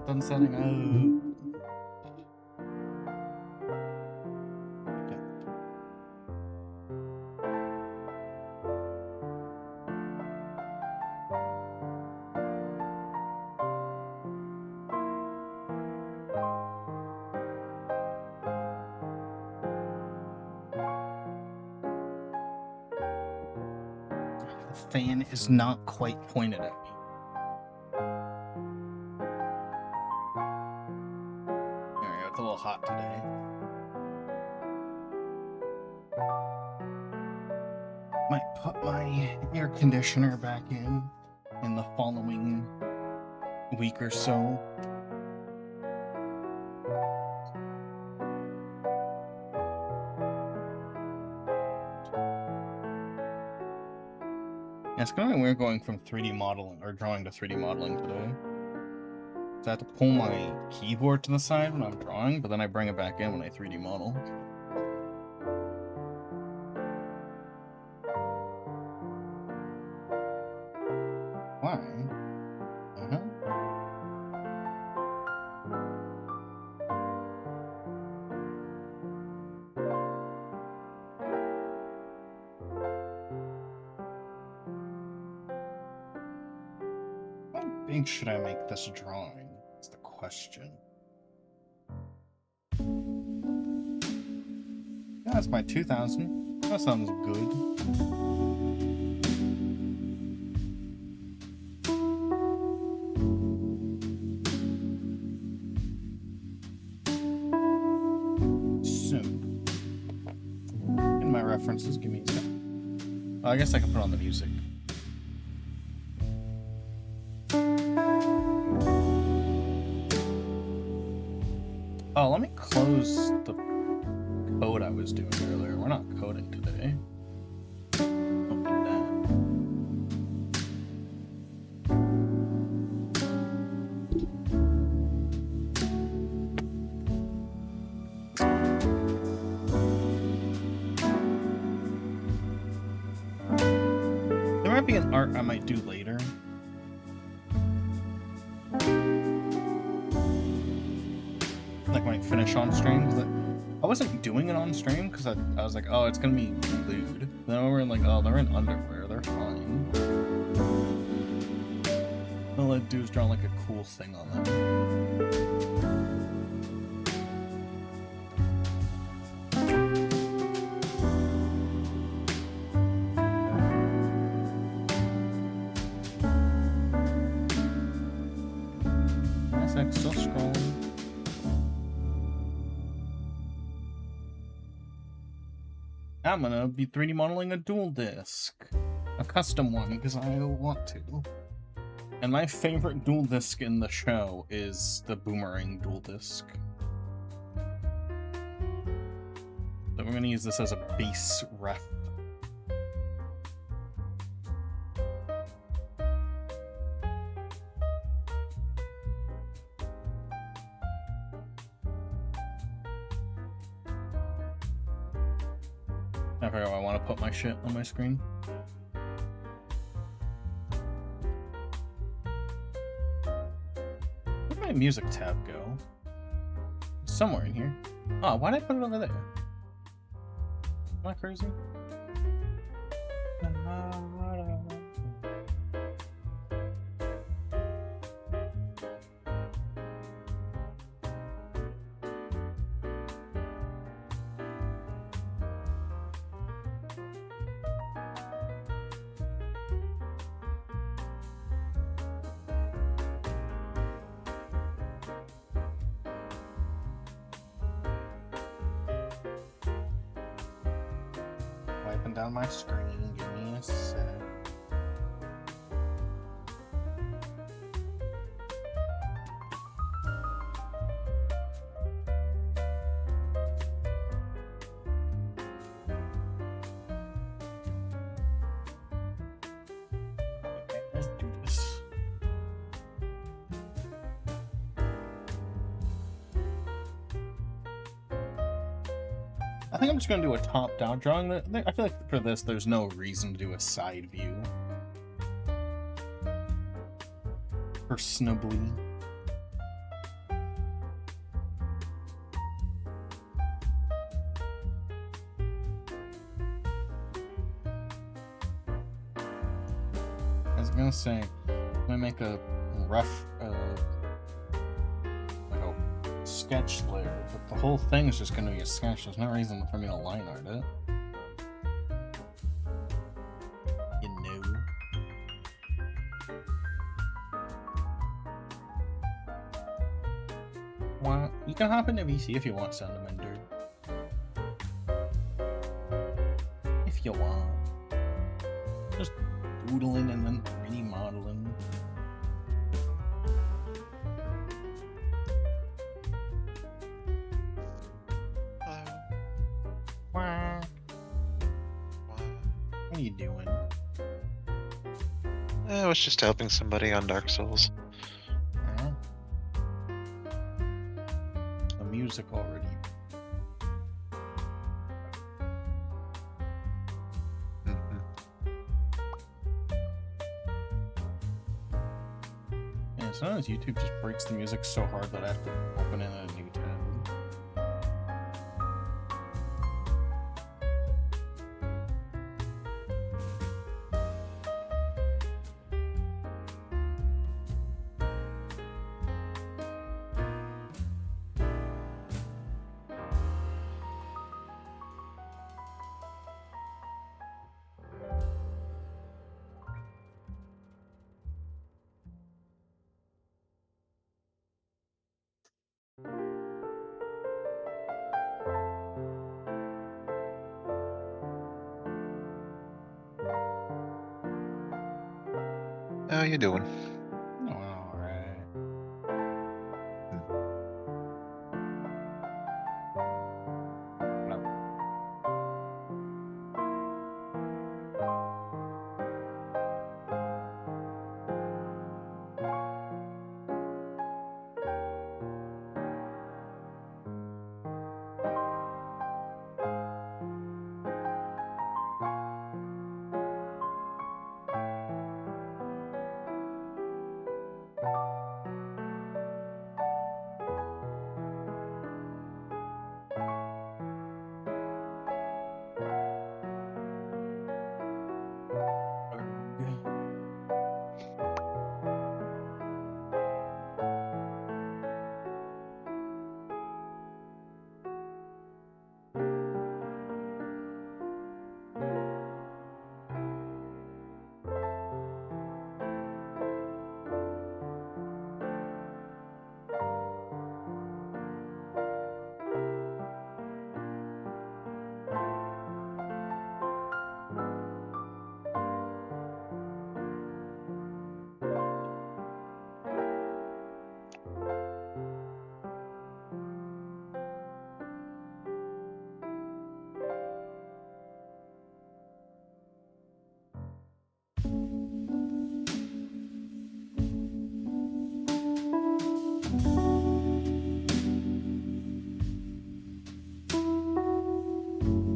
done setting up. Fan is not quite pointed at me. There we go, it's a little hot today. Might put my air conditioner back in the following week or so. Yeah, it's gonna be weird going from 3D modeling or drawing to 3D modeling today. So I have to pull my keyboard to the side when I'm drawing, but then I bring it back in when I 3D model. Why? How big should I make this drawing? That's the question. Yeah, that's my 2000. That sounds good. So, in my references, give me a second. Oh, I guess I can put on the music. Oh, let me close the code I was doing earlier. We're not coding today. Don't need that. There might be an art I might do later. Might finish on stream. I wasn't doing it on stream because I was like, oh, it's gonna be lewd. Then we're like, oh, they're in underwear, they're fine. All I do is draw like a cool thing on them. Still scrolling. I'm gonna be 3D modeling a dual disc. A custom one, because I want to. And my favorite dual disc in the show is the Boomerang dual disc. So we're gonna use this as a base ref. I forgot I want to put my shit on my screen. Where'd my music tab go? It's somewhere in here. Oh, why did I put it over there? Am I crazy? Down my screen, give me a sec. Okay, let's do this. I think I'm just going to do a top-down drawing. I feel like for this, there's no reason to do a side view. Personally. was gonna say, I'm gonna make a rough, like a sketch layer, but the whole thing is just gonna be a sketch. There's no reason for me to line art it. You know. What? You can hop into VC if you want, Sandamender. If you want. Just doodling and then 3D modeling. What are you doing? I was just helping somebody on Dark Souls. The music already. Yeah, sometimes YouTube just breaks the music so hard that I have to open in a new tab. How you doing? Oh, alright.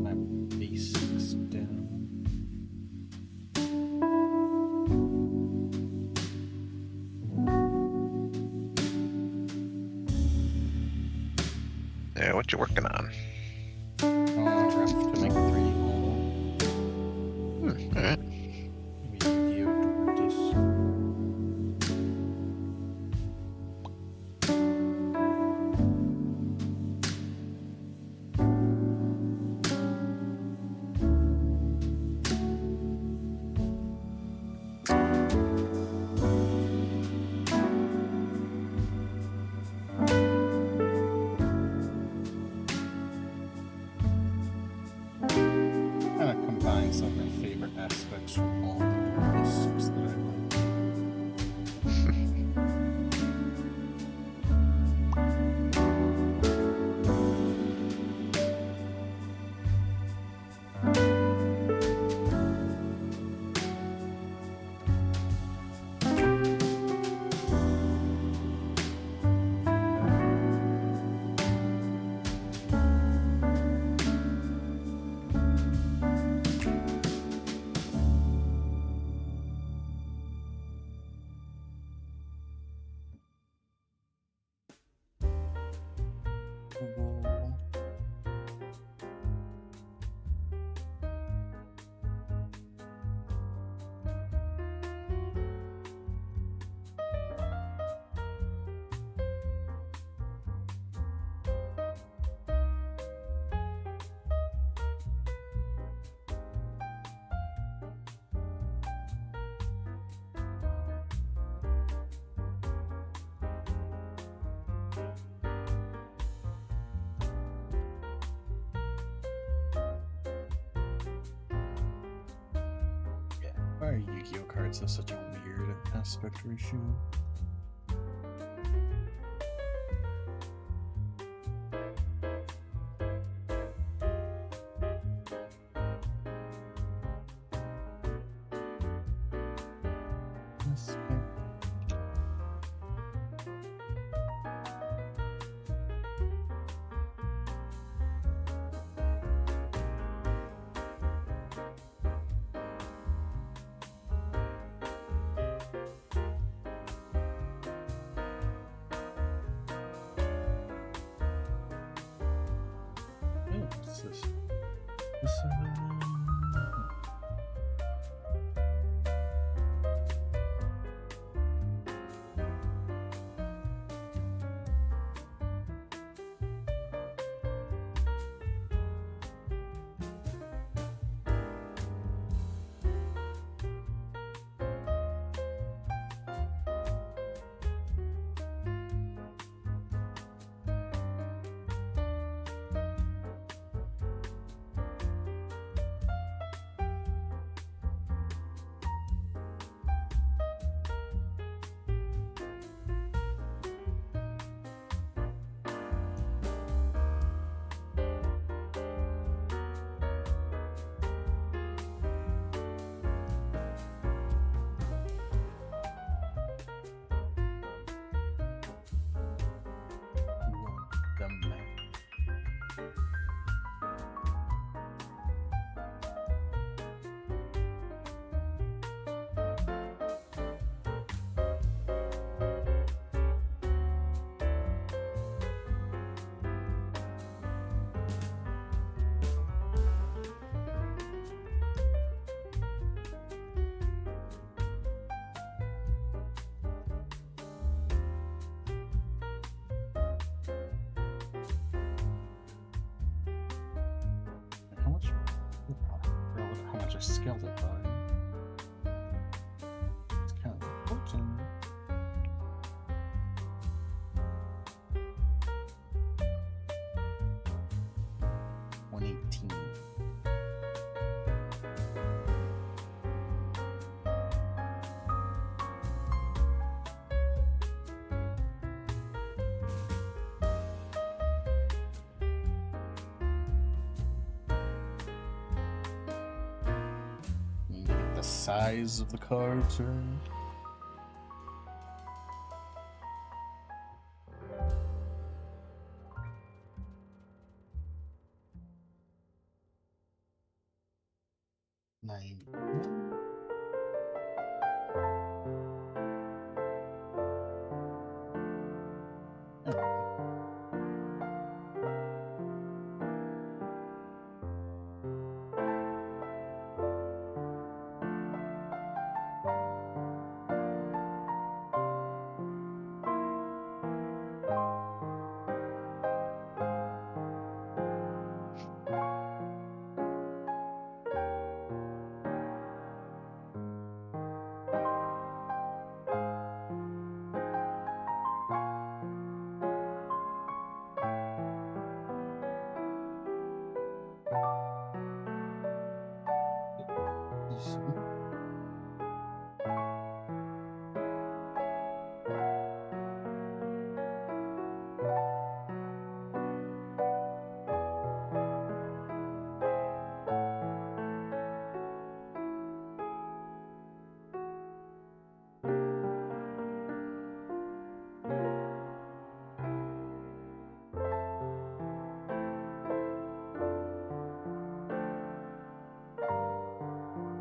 My basics down. Yeah, what you working on? Rough to make a 3D model. Alright. Maybe video do this. Why are Yu-Gi-Oh cards have such a weird aspect ratio? How much I scaled it by? It's kind of important. $118. The size of the cards, right? Nine.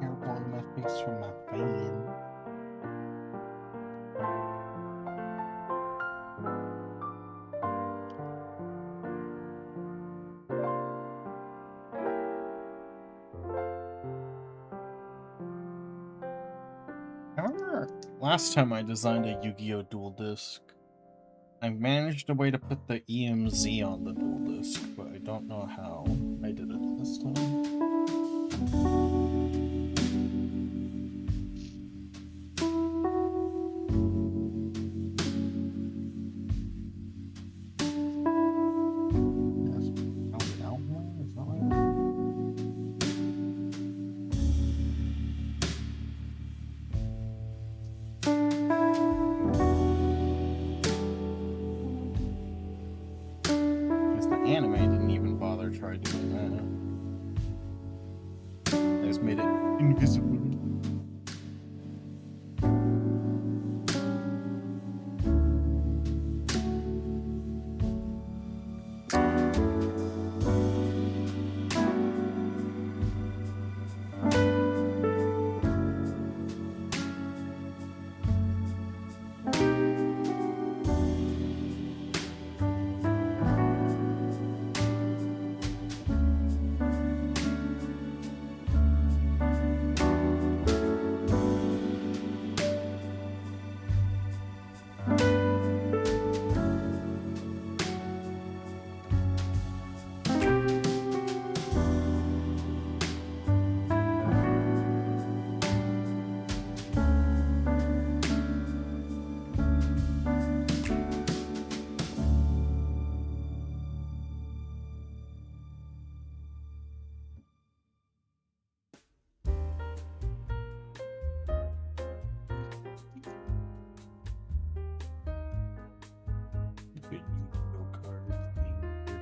You're blowing my face from my fan. I remember last time I designed a Yu-Gi-Oh! Dual Disc, I managed a way to put the EMZ on the dual disc, but I don't know how I did it this time.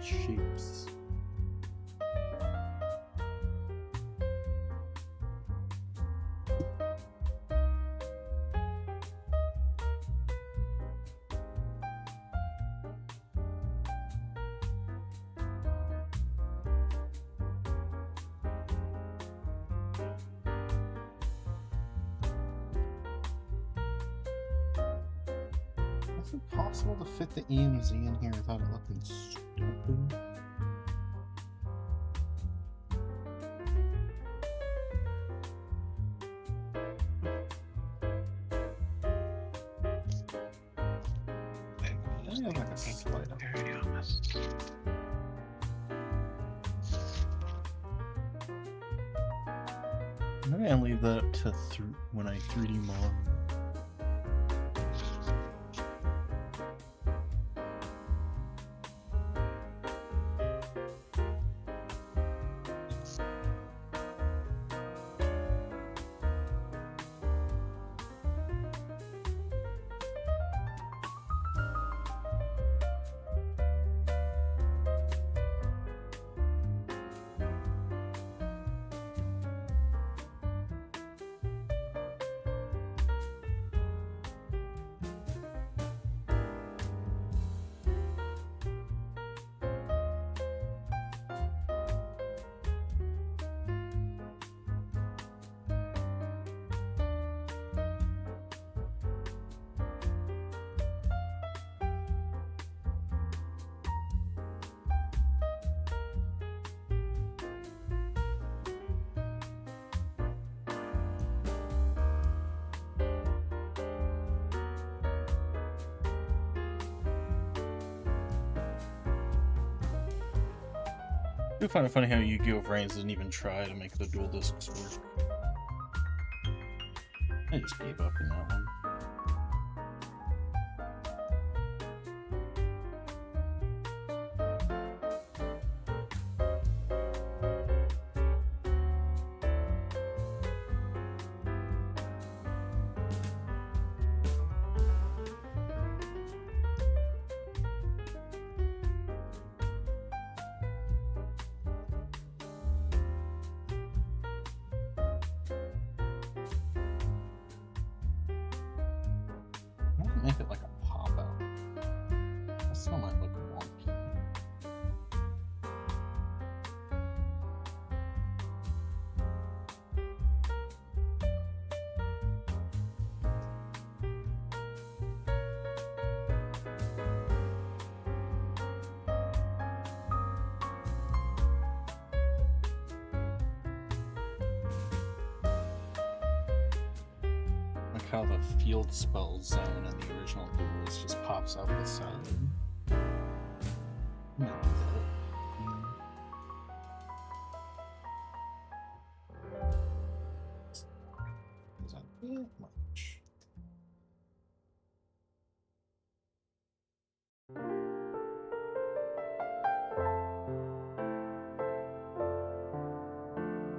shapes. Is it possible to fit the EMZ in here without it looking stupid? Maybe like a slide up. Very honest. Maybe I leave that up to when I 3D model. I do find it funny how Yu-Gi-Oh! Brains didn't even try to make the dual discs work. I just gave up in that one. Make it like a pop out. That still might look wonky. Like how the field spell zone in the original Duelist just pops out the side. Might do that. Is that bit much?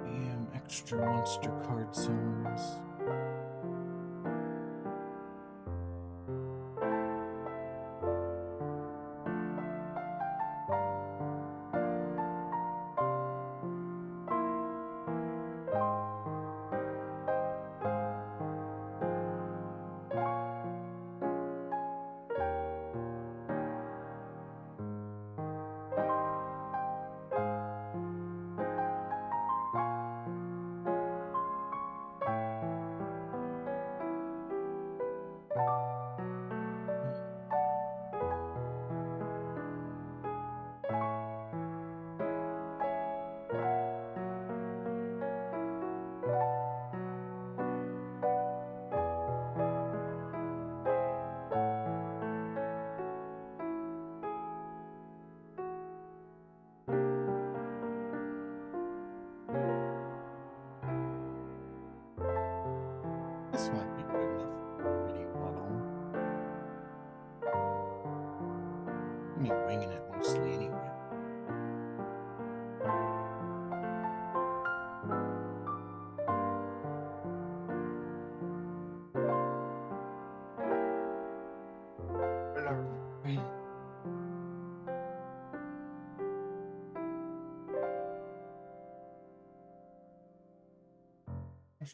Damn, extra monster card zones.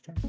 Save.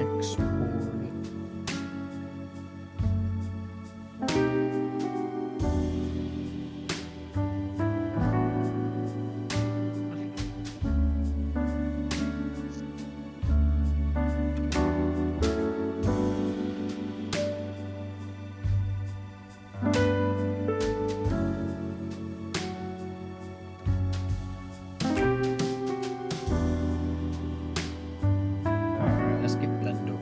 Export. Alright, let's get Blender.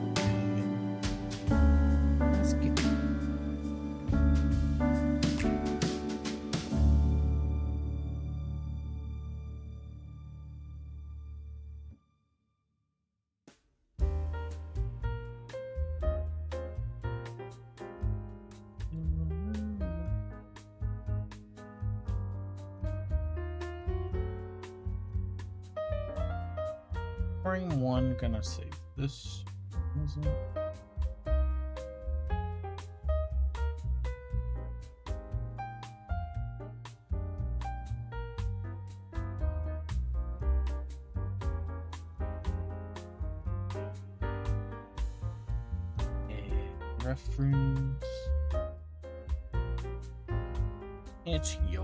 Let's get. Frame 1, gonna save this. Is it? Reference. It's huge.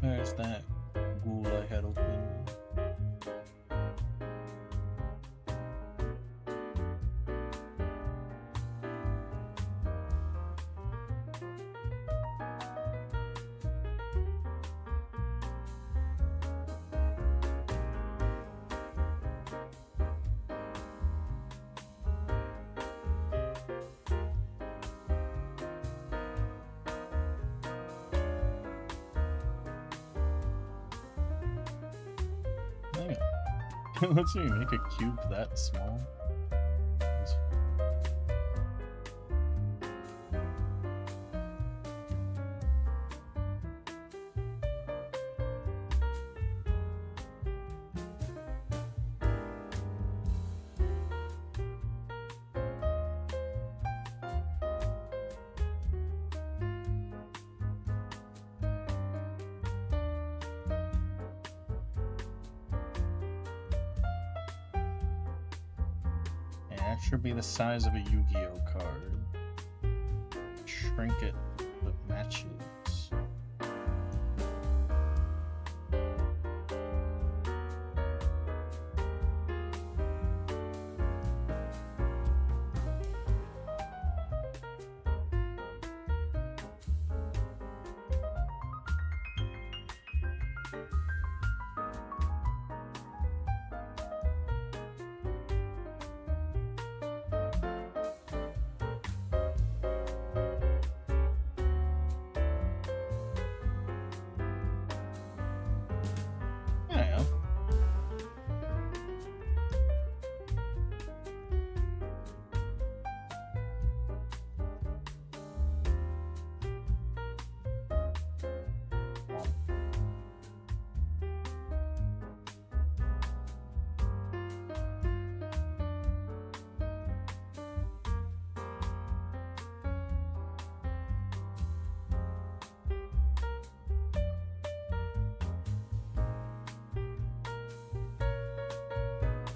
Where's that ghoul I had open? Let's see, make a cube that small. That should be the size of a Yu-Gi-Oh card. Shrink it, but matches. Yeah.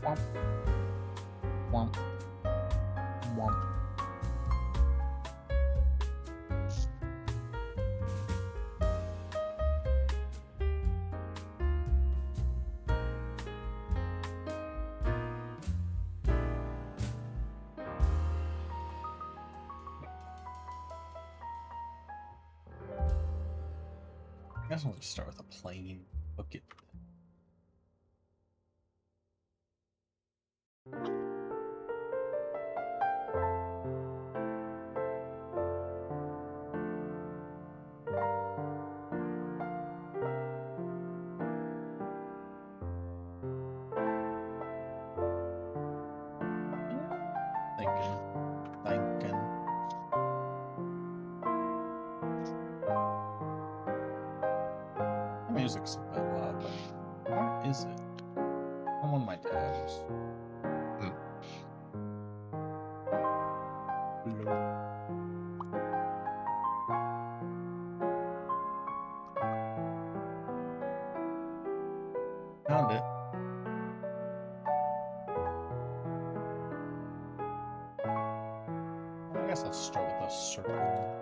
Womp. Womp. Womp. guess I'll just start with a plain book it. Thinking. The music's a bit loud, but where is it? I'm on my tabs. Found it. I guess I'll start with a circle.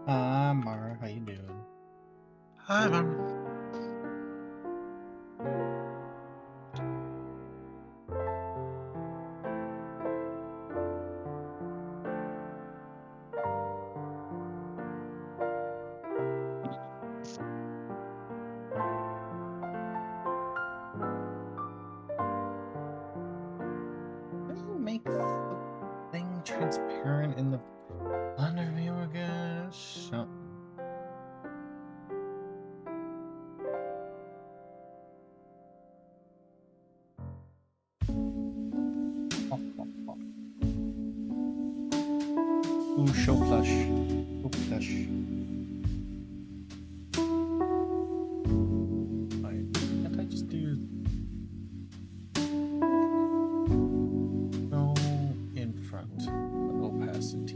Hi, Mara. How you doing? Hi, Mom. Make the thing transparent in the underview again. Something. Ooh, show plush. Show plush. Alright, can't I just do no in front, but opacity?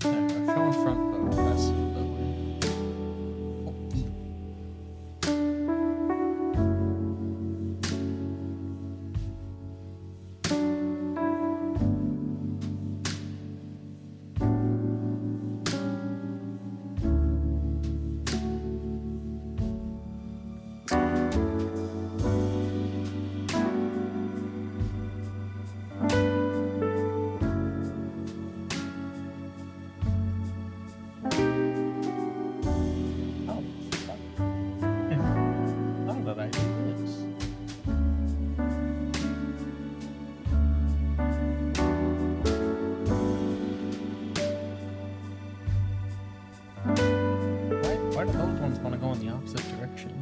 There we go. Show in front, but opacity lower. Why do those ones want to go in the opposite direction?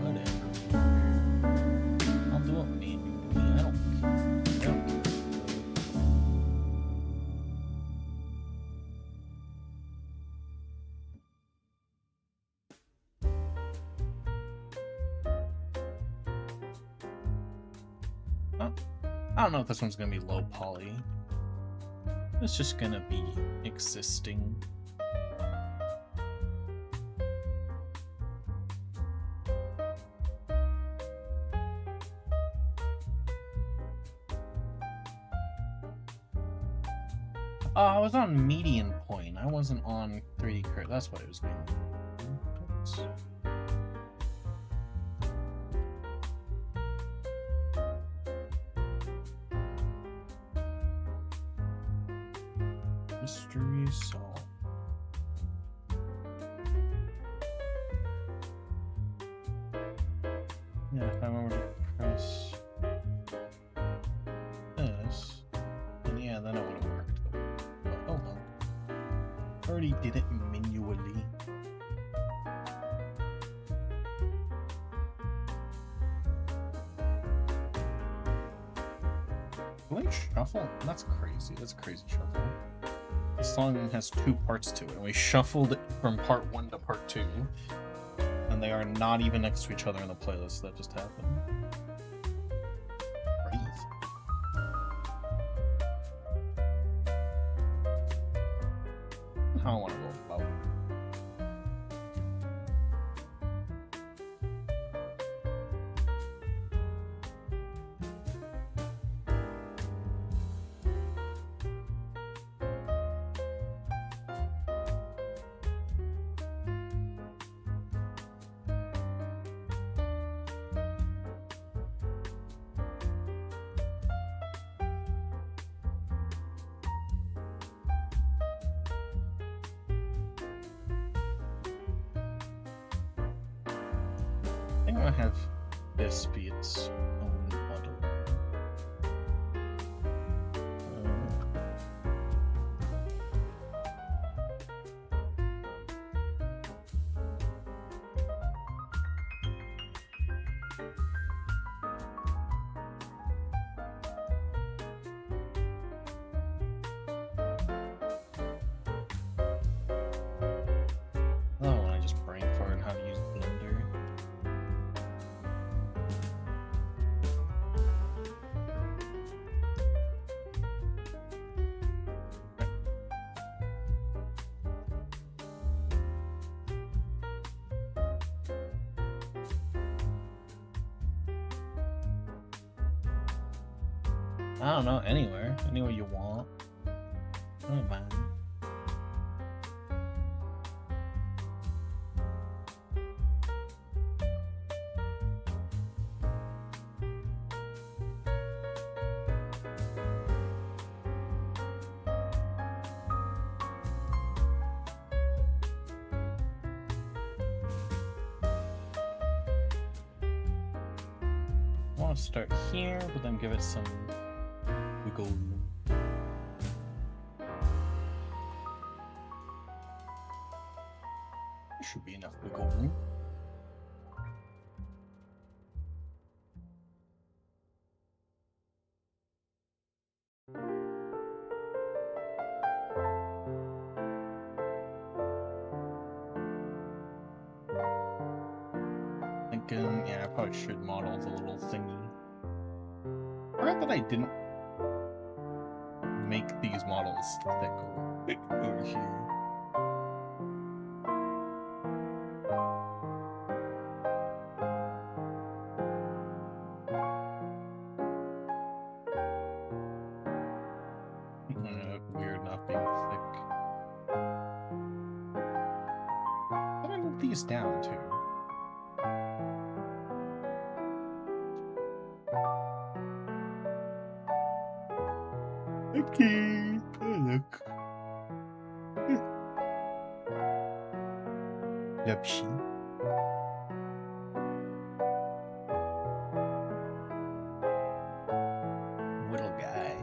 Whatever. I'll do it manually. I don't care. I don't know if this one's gonna be low poly. It's just gonna be existing. Oh, I was on median point. I wasn't on 3D curve. That's what it was being. Mystery solved. Yeah, if I remember to press this, then yeah, then it would have worked. But oh well. Already did it manually. Do I shuffle? That's crazy. That's a crazy shuffle. This song has 2 parts to it, and we shuffled it from part 1 to part 2, and they are not even next to each other in the playlist. That just happened. Breathe. How I want to go about it. I'm gonna have this be its own model. Oh, I just brain farted how to use Blender. I don't know, anywhere you want. I don't mind. I want to start here, but then give it some wiggle room. There should be enough wiggle room. Thinking, yeah, I probably should model the little thingy. Forgot that I didn't make these models thick over here. Weird not being thick. But I move these down too. Okay. Oh, look. Yupshi. Little guy.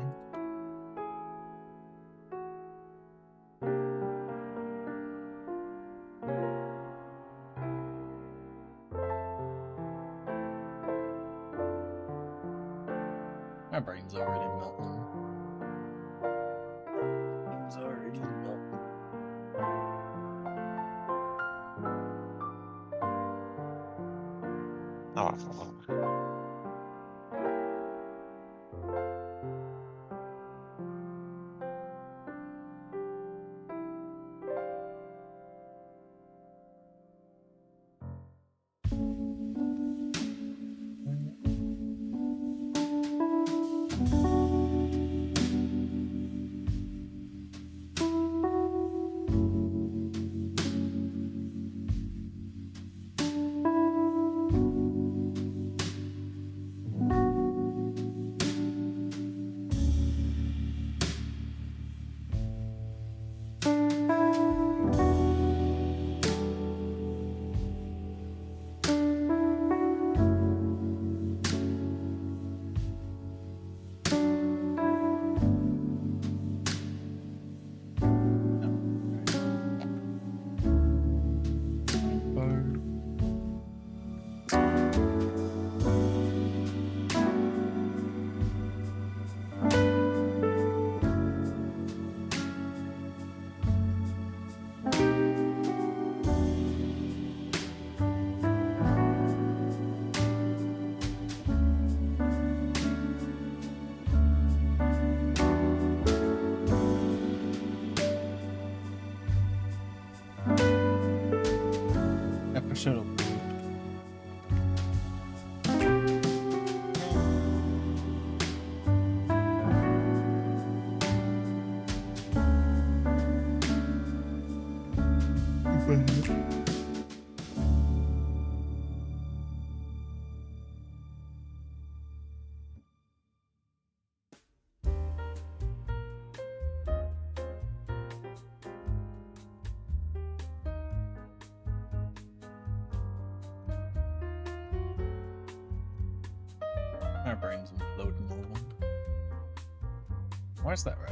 My brain's already melting. Brain's already melting. Oh. My brain's loading a little. Where's that route?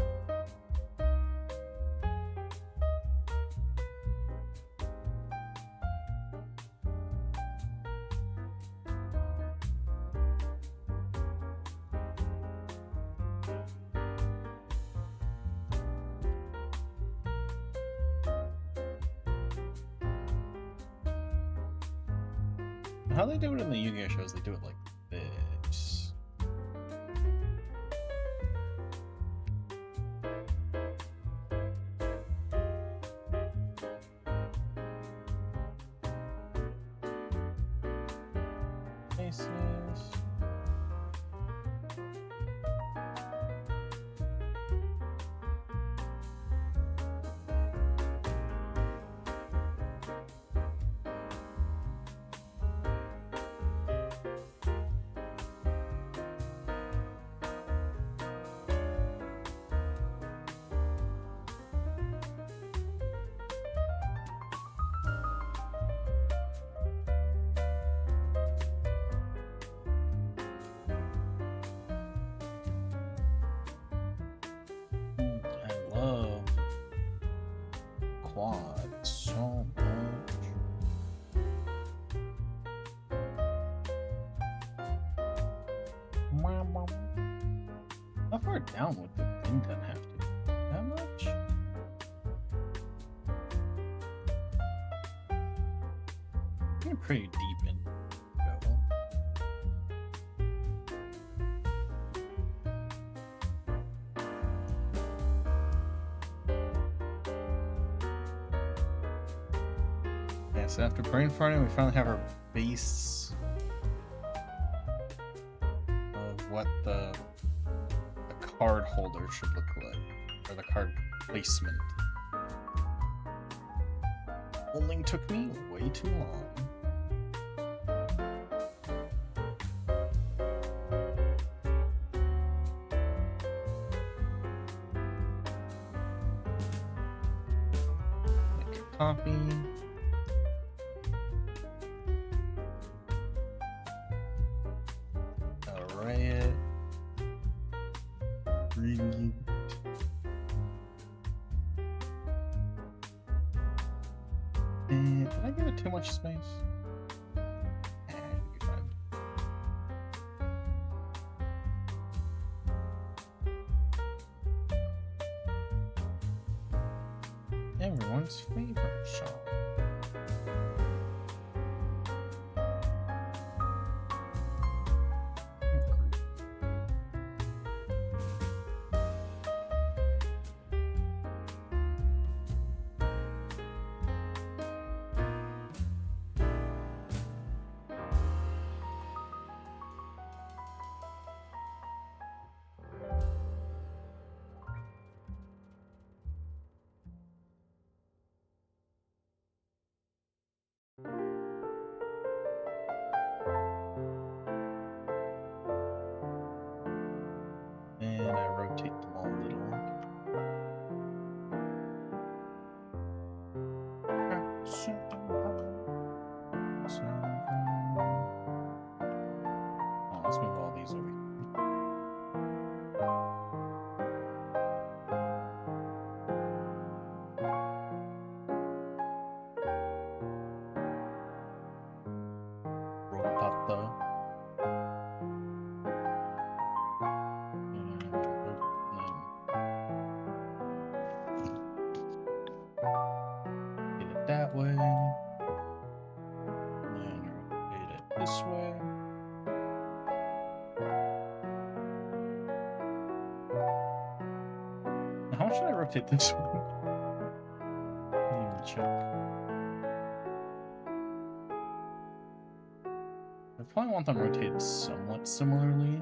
How they do it in the Yu-Gi-Oh shows, they do it like this. Faces. I love quad so much. How far down would the Bintan have to be? That much? You're pretty deep in. Yeah, so after brain farting, we finally have our base of what the card holder should look like, or the card placement. Only took me way too long. Make a copy. Array it. Read. And did I give it too much space? It should be fine. Everyone's favorite shop. And I rotate them all a little. Oh, let's move all these over here. Rotata. Get it that way. And rotate it this way. How much should I rotate this one? I didn't even check. I probably want them rotated somewhat similarly.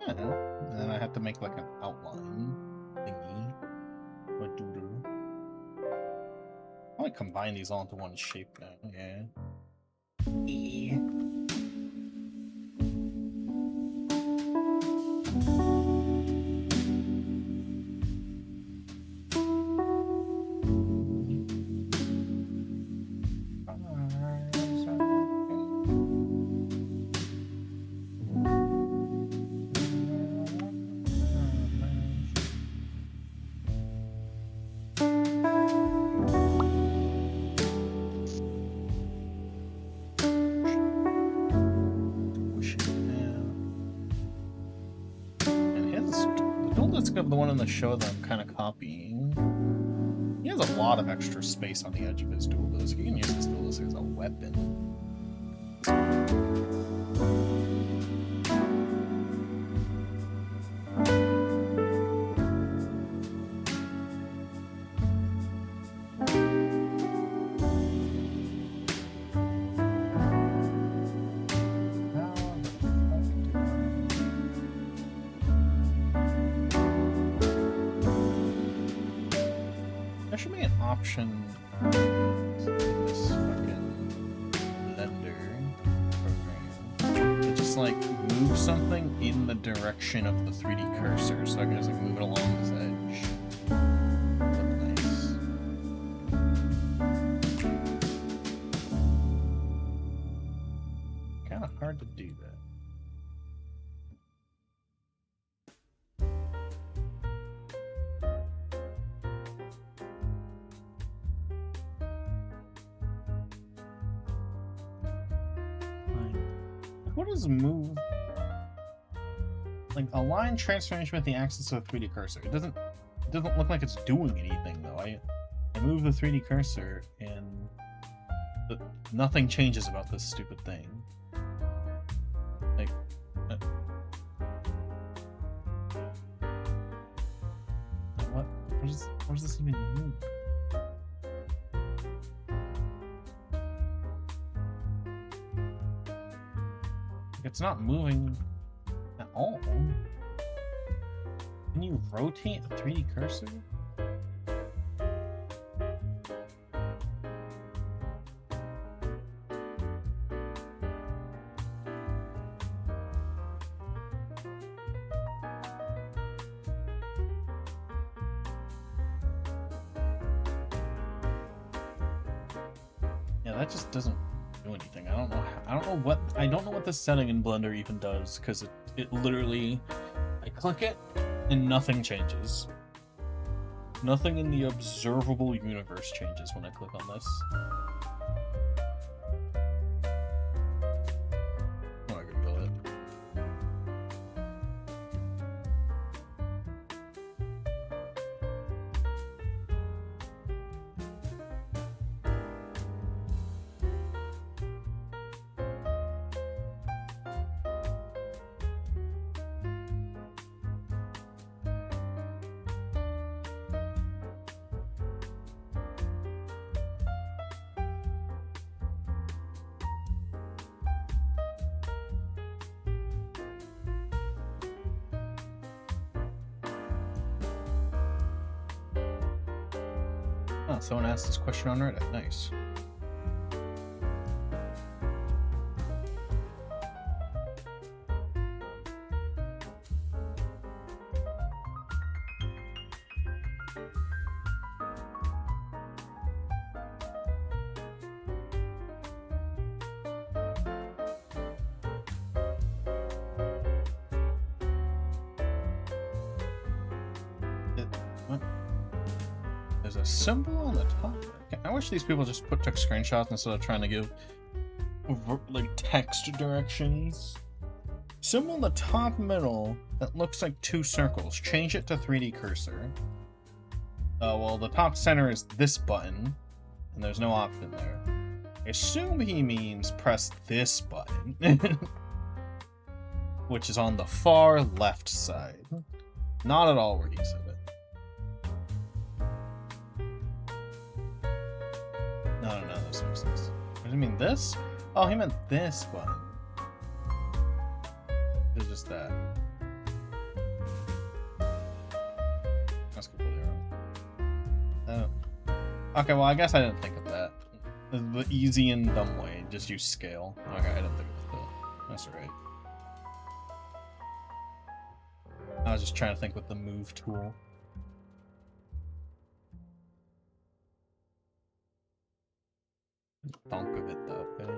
Yeah, and then I have to make like an outline thingy. What do? Probably combine these all into one shape now. Yeah. Of the one in the show that I'm kind of copying. He has a lot of extra space on the edge of his dual disc. You can use this dual disc as a weapon. There should be an option in this fucking Blender program to just like move something in the direction of the 3D cursor, so I can just like move it along this edge. Nice. Kind of hard to do that. What does move? Like, align transformation with the axis of the 3D cursor. It doesn't look like it's doing anything though. I move the 3D cursor and nothing changes about this stupid thing. Like, what does this even mean? It's not moving at all. Can you rotate a 3D cursor? Yeah, that just doesn't do anything. I don't know what this setting in Blender even does, because it literally, I click it and nothing changes. Nothing in the observable universe changes when I click on this. Oh, I can feel it. Oh, someone asked this question on Reddit. Nice. What? There's a symbol on the top. I wish these people just took screenshots instead of trying to give like text directions. Symbol in the top middle that looks like two circles. Change it to 3D cursor. Well, the top center is this button, and there's no option there. I assume he means press this button, which is on the far left side. Not at all where he said it. No, this makes sense. What do you mean, this? Oh, he meant this button. It's just that. That's completely wrong. Oh. Okay, well, I guess I didn't think of The easy and dumb way. Just use scale. Okay, I didn't think of that. That's right. I was just trying to think with the move tool. Thunk of it though, okay?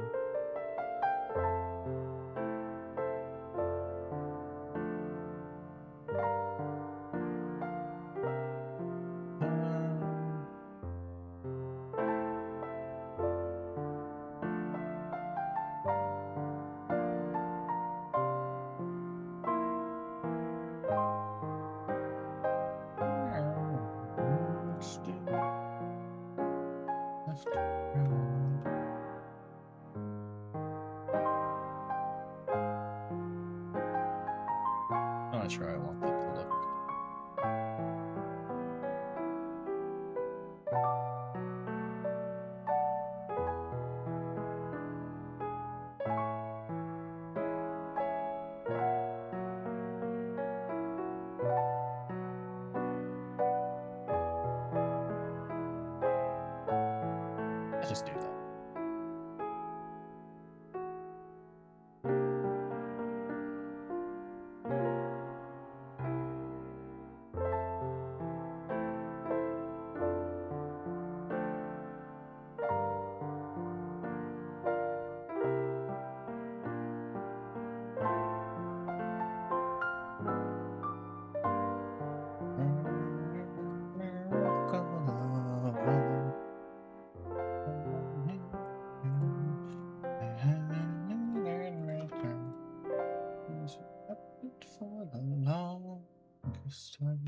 I'm not sure I want that to look. I just do that. For the longest time.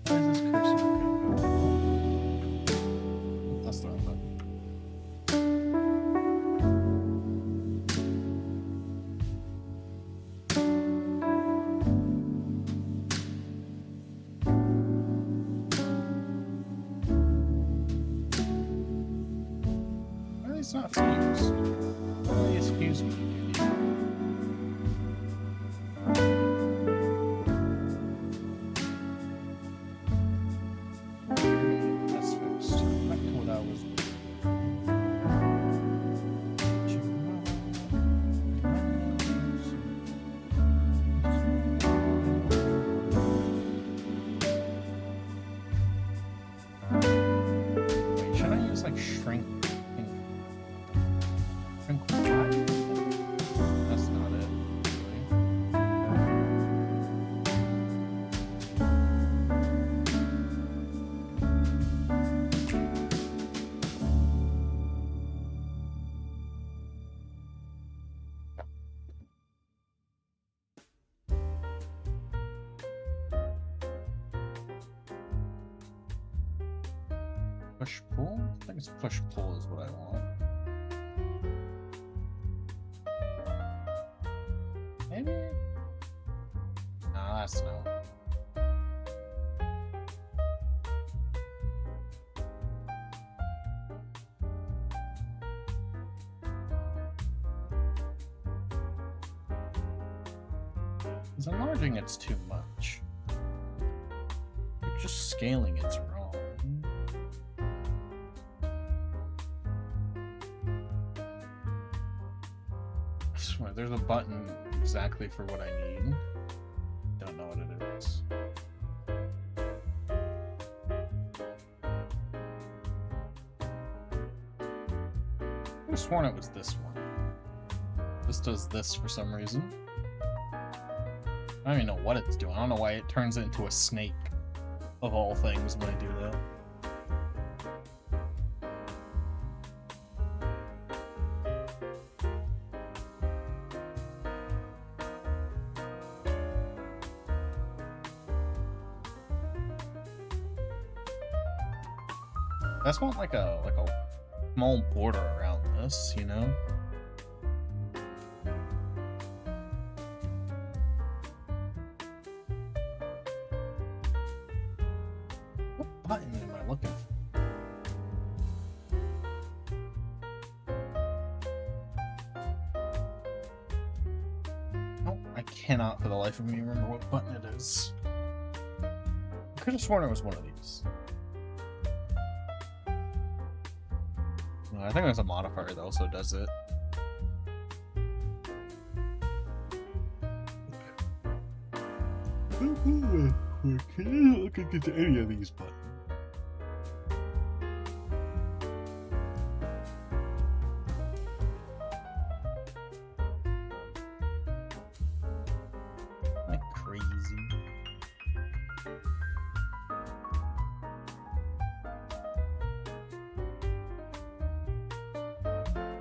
Why is this cursor? That's the wrong button. Why are these not fused? Why are these fused when you do these? That's fixed. Back to what I was doing. Wait, should I use like shrink? Shrink what? That's not it. Really. Push pull? I think it's push pull is what I want. Maybe? Nah, that's no. Because enlarging it's too much. Just scaling it's wrong. I swear, there's a button exactly for what I need. Don't know what it is. I could have sworn it was this one. This does this for some reason. I don't even know what it's doing. I don't know why it turns it into a snake, of all things, when I do that. I just want like a small border around this, you know? button am I looking for? Oh, I cannot for the life of me remember what button it is. I could have sworn it was one of these. No, I think there's a modifier that also does it. I can't get to any of these buttons. Like crazy.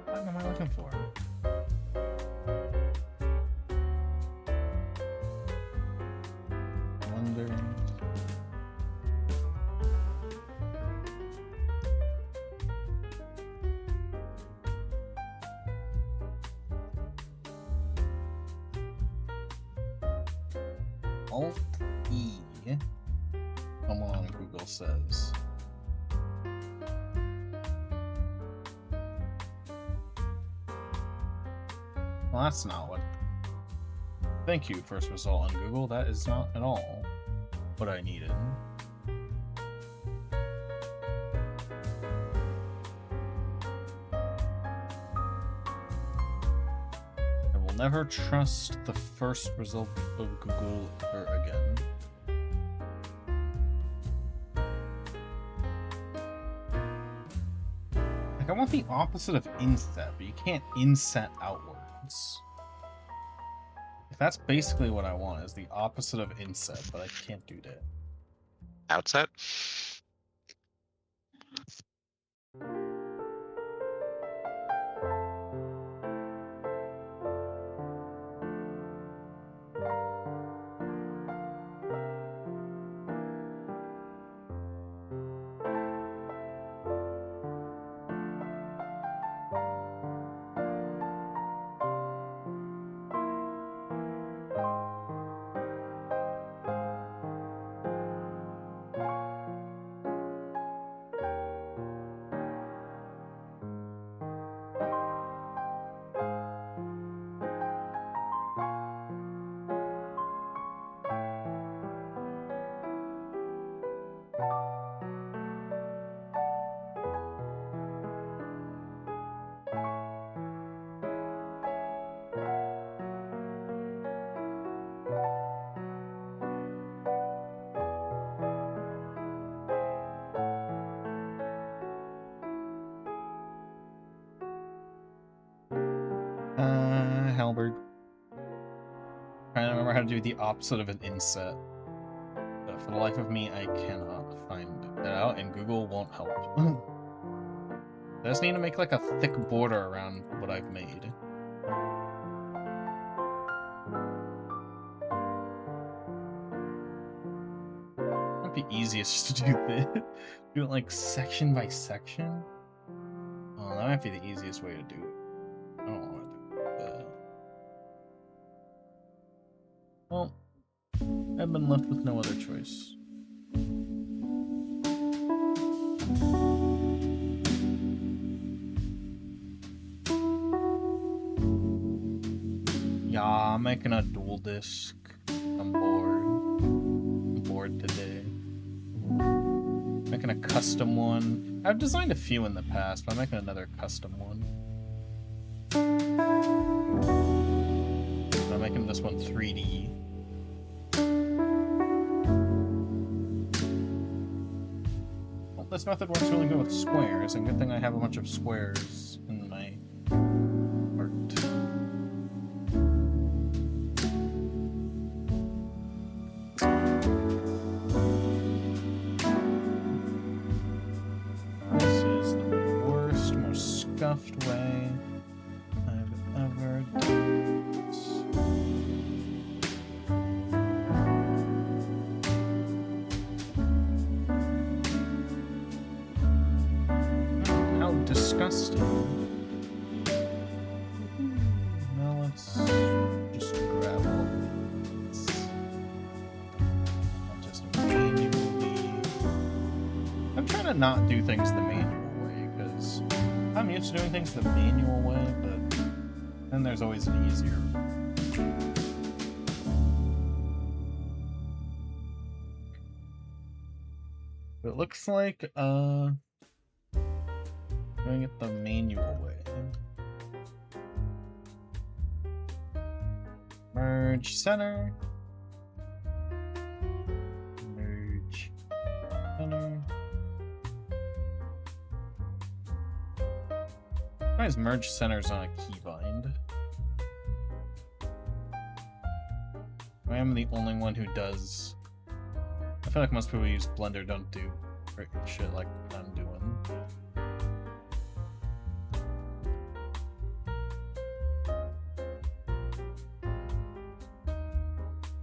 What am I looking for? Wondering. Alt E. Come on, Google says. Well, that's not what. Thank you, first result on Google. That is not at all what I needed. I will never trust the first result of Google ever again. Like, I want the opposite of inset, but you can't inset outwards. If that's basically what I want, is the opposite of inset, but I can't do that. Outset? Halberd. Trying to remember how to do the opposite of an inset. But for the life of me, I cannot find it out, and Google won't help. I just need to make like a thick border around what I've made. Might be easiest to do this. Do it like section by section. Oh, that might be the easiest way to do it. I don't want to do that. Well, I've been left with no other choice. Yeah, I'm making a dual disc. I'm bored. I'm bored today. Making a custom one. I've designed a few in the past, but I'm making another custom one. I'm making this one 3D. Well, this method works really good with squares, and good thing I have a bunch of squares in my art. This is the worst, most scuffed way I've ever done this. How disgusting. Now let's just grab all of these. I'll just manually to not do things the manual way, because I'm used to doing things the manual way, but then there's always an easier. It looks like, doing it the manual way. Merge center. Merge center. Why is merge centers on a keybind? I am the only one who does. I feel like most people who use Blender don't do shit like I'm doing.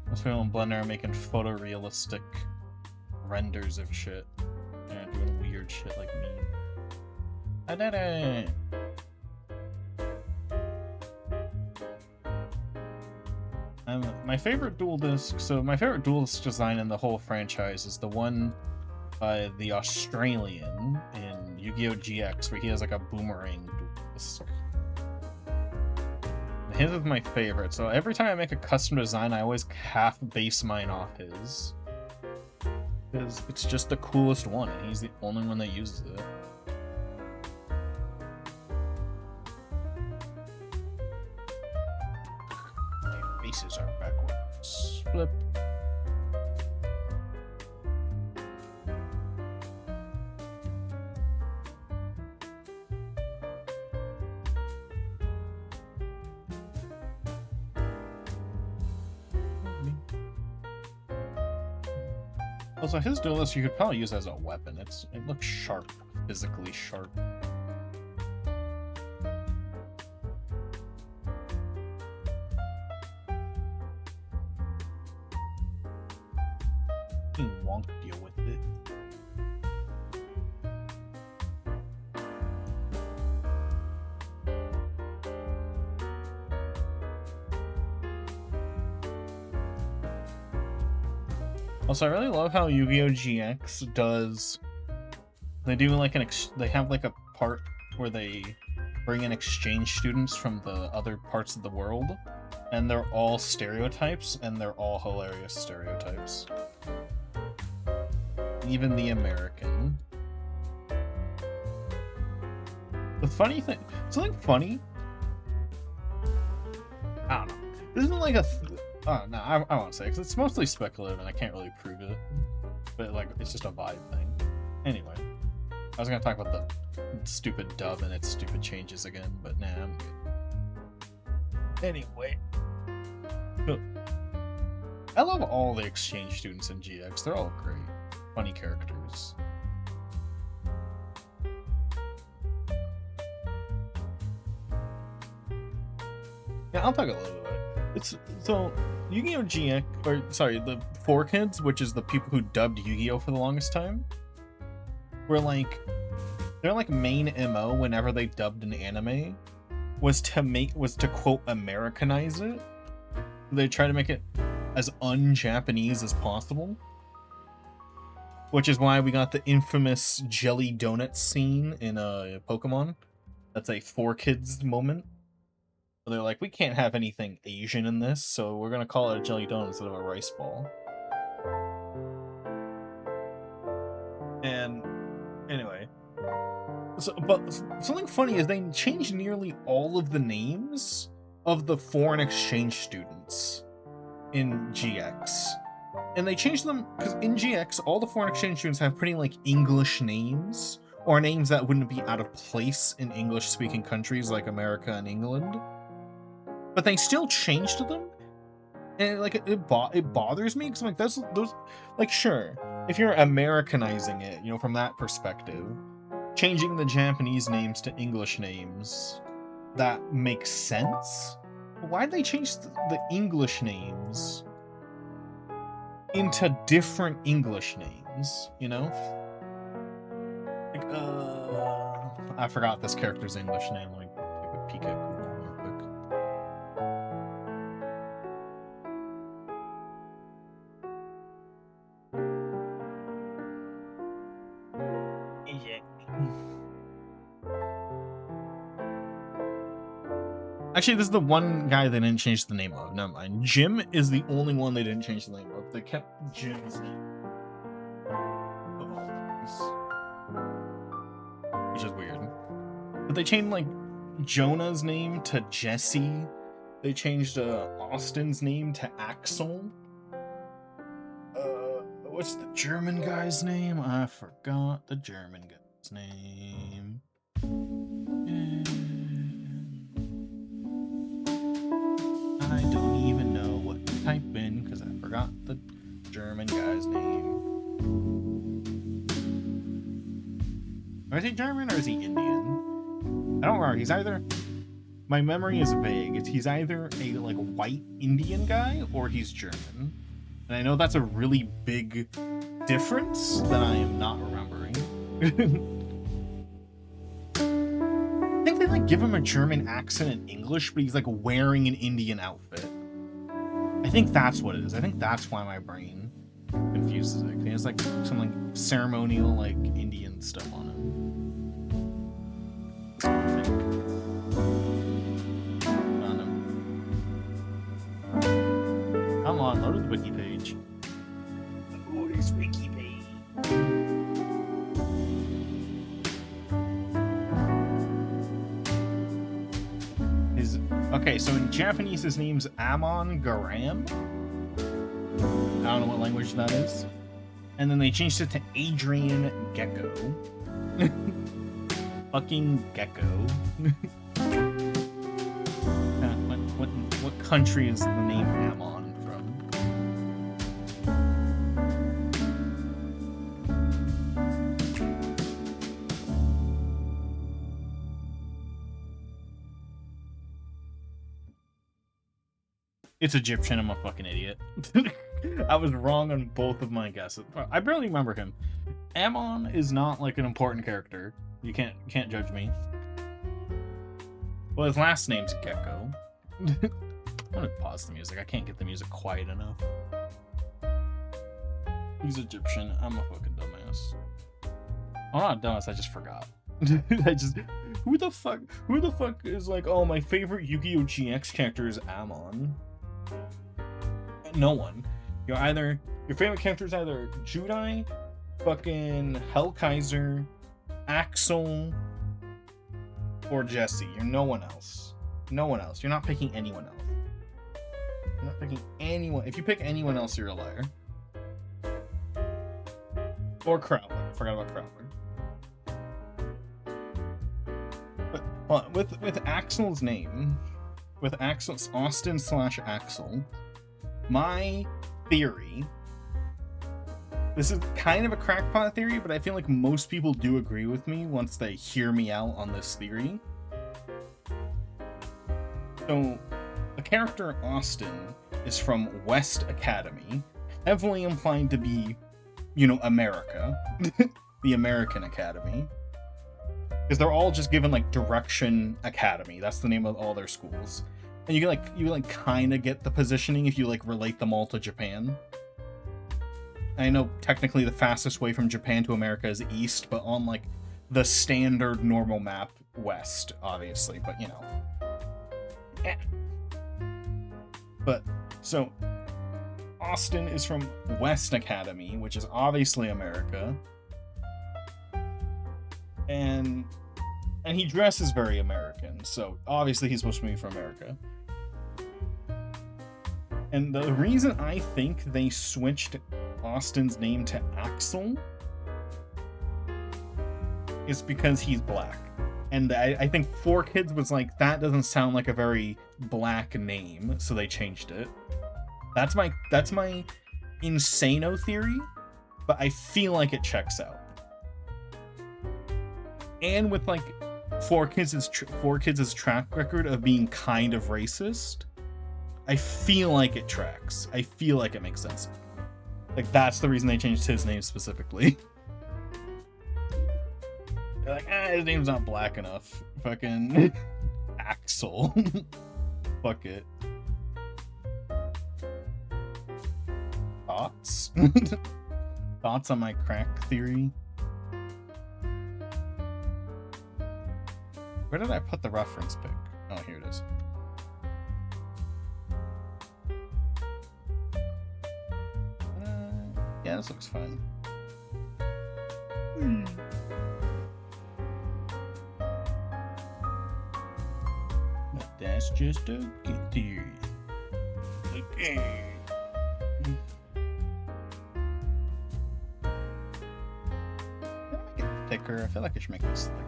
Most people in Blender are making photorealistic renders of shit. And doing weird shit like me. I did it! My favorite dual disc, so my favorite dual disc design in the whole franchise is the one by the Australian in Yu-Gi-Oh! GX, where he has like a boomerang dual disc. His is my favorite, so every time I make a custom design, I always half base mine off his. Because it's just the coolest one, and he's the only one that uses it. My faces are backwards. Flip. Also, his duelist you could probably use as a weapon. It looks sharp, physically sharp. You won't deal with it. Also, I really love how Yu-Gi-Oh! GX does. They do like they have like a part where they bring in exchange students from the other parts of the world, and they're all stereotypes, and they're all hilarious stereotypes. Even the American. The funny thing, something funny. I don't know. This isn't like a. Oh, no, I won't say, because it's mostly speculative and I can't really prove it. But, like, it's just a vibe thing. Anyway, I was going to talk about the stupid dub and its stupid changes again, but nah, I'm good. Anyway. But I love all the exchange students in GX. They're all great. Funny characters. Yeah, I'll talk a little bit about it. It's so Yu-Gi-Oh! GX, or sorry, the 4Kids, which is the people who dubbed Yu-Gi-Oh! For the longest time, were like, their like main MO whenever they dubbed an anime was to quote Americanize it. They try to make it as un-Japanese as possible, which is why we got the infamous jelly donut scene in Pokemon. That's a 4Kids moment. They're like, we can't have anything Asian in this, so we're gonna call it a jelly donut instead of a rice ball. And anyway, but something funny is they changed nearly all of the names of the foreign exchange students in GX, and they changed them because in GX all the foreign exchange students have pretty like English names or names that wouldn't be out of place in English-speaking countries like America and England. But they still changed them, and like it bothers me because I'm like those like sure, if you're Americanizing it, you know, from that perspective, changing the Japanese names to English names, that makes sense. But why did they change the English names into different English names? You know, like I forgot this character's English name. Let me take a peek at Google real quick. Actually, this is the one guy they didn't change the name of. Never mind. Jim is the only one they didn't change the name of. They kept Jim's name. Of all things. Which is weird. But they changed, like, Jonah's name to Jesse. They changed Austin's name to Axel. What's the German guy's name? I forgot the German guy's name. I don't even know what to type in because I forgot the German guy's name. Or is he German or is he Indian? I don't remember. He's either... My memory is vague. He's either a like white Indian guy or he's German. And I know that's a really big difference that I am not remembering. I think they like give him a German accent in English, but he's like wearing an Indian outfit. I think that's what it is. I think that's why my brain confuses it. He has like some like ceremonial like Indian stuff on him. That's what I think. Found him. Come on, load the wiki page. Oh, this wiki page. Okay, so in Japanese his name's Amon Garam. I don't know what language that is. And then they changed it to Adrian Gecko. Fucking Gecko. What country is the name Amon from? It's Egyptian. I'm a fucking idiot. I was wrong on both of my guesses. I barely remember him. Ammon is not like an important character. You can't judge me. Well, his last name's Gecko. I'm gonna pause the music. I can't get the music quiet enough. He's Egyptian. I'm a fucking dumbass. I'm not a dumbass. I just forgot. Who the fuck is like, oh, my favorite Yu-Gi-Oh! GX character is Ammon? No one. Your favorite character is either Judai, fucking Hellkaiser, Axel, or Jesse. You're no one else. No one else. You're not picking anyone else. You're not picking anyone. If you pick anyone else, you're a liar. Or Crowler. I forgot about Crowler. But with Axel's name, with Axel's Austin/Axel, my theory, this is kind of a crackpot theory, but I feel like most people do agree with me once they hear me out on this theory. So, the character Austin is from West Academy, heavily implying to be, you know, America. The American Academy. Because they're all just given, like, Direction Academy. That's the name of all their schools. And you kind of get the positioning if you, like, relate them all to Japan. I know technically the fastest way from Japan to America is east, but on, like, the standard normal map, west, obviously. But, you know. Eh. But, so, Austin is from West Academy, which is obviously America. And he dresses very American, so obviously he's supposed to be from America. And the reason I think they switched Austin's name to Axel is because he's black. And I think 4Kids was like, that doesn't sound like a very black name, so they changed it. That's my insano theory, but I feel like it checks out. And with like 4Kids' track record of being kind of racist, I feel like it tracks. I feel like it makes sense. Like, that's the reason they changed his name specifically. They're like, his name's not black enough. Fucking Axel. Fuck it. Thoughts? Thoughts on my crack theory? Where did I put the reference pic? Oh, here it is. Yeah, this looks fine. But that's just a good theory. Okay. Make it thicker. I feel like I should make this thicker.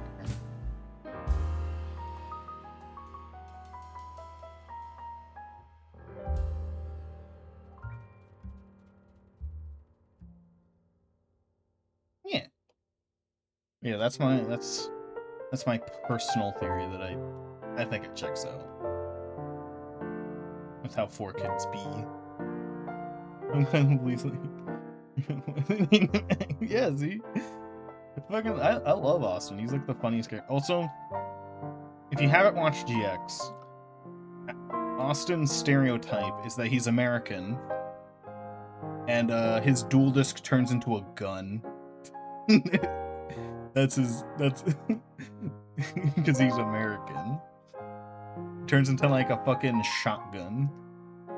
Yeah, that's my personal theory that I think it checks out. With how 4 kids be. I'm kind of like yeah, see? Fucking I love Austin. He's like the funniest character. Also, if you haven't watched GX, Austin's stereotype is that he's American and his dual disc turns into a gun. That's because he's American. Turns into like a fucking shotgun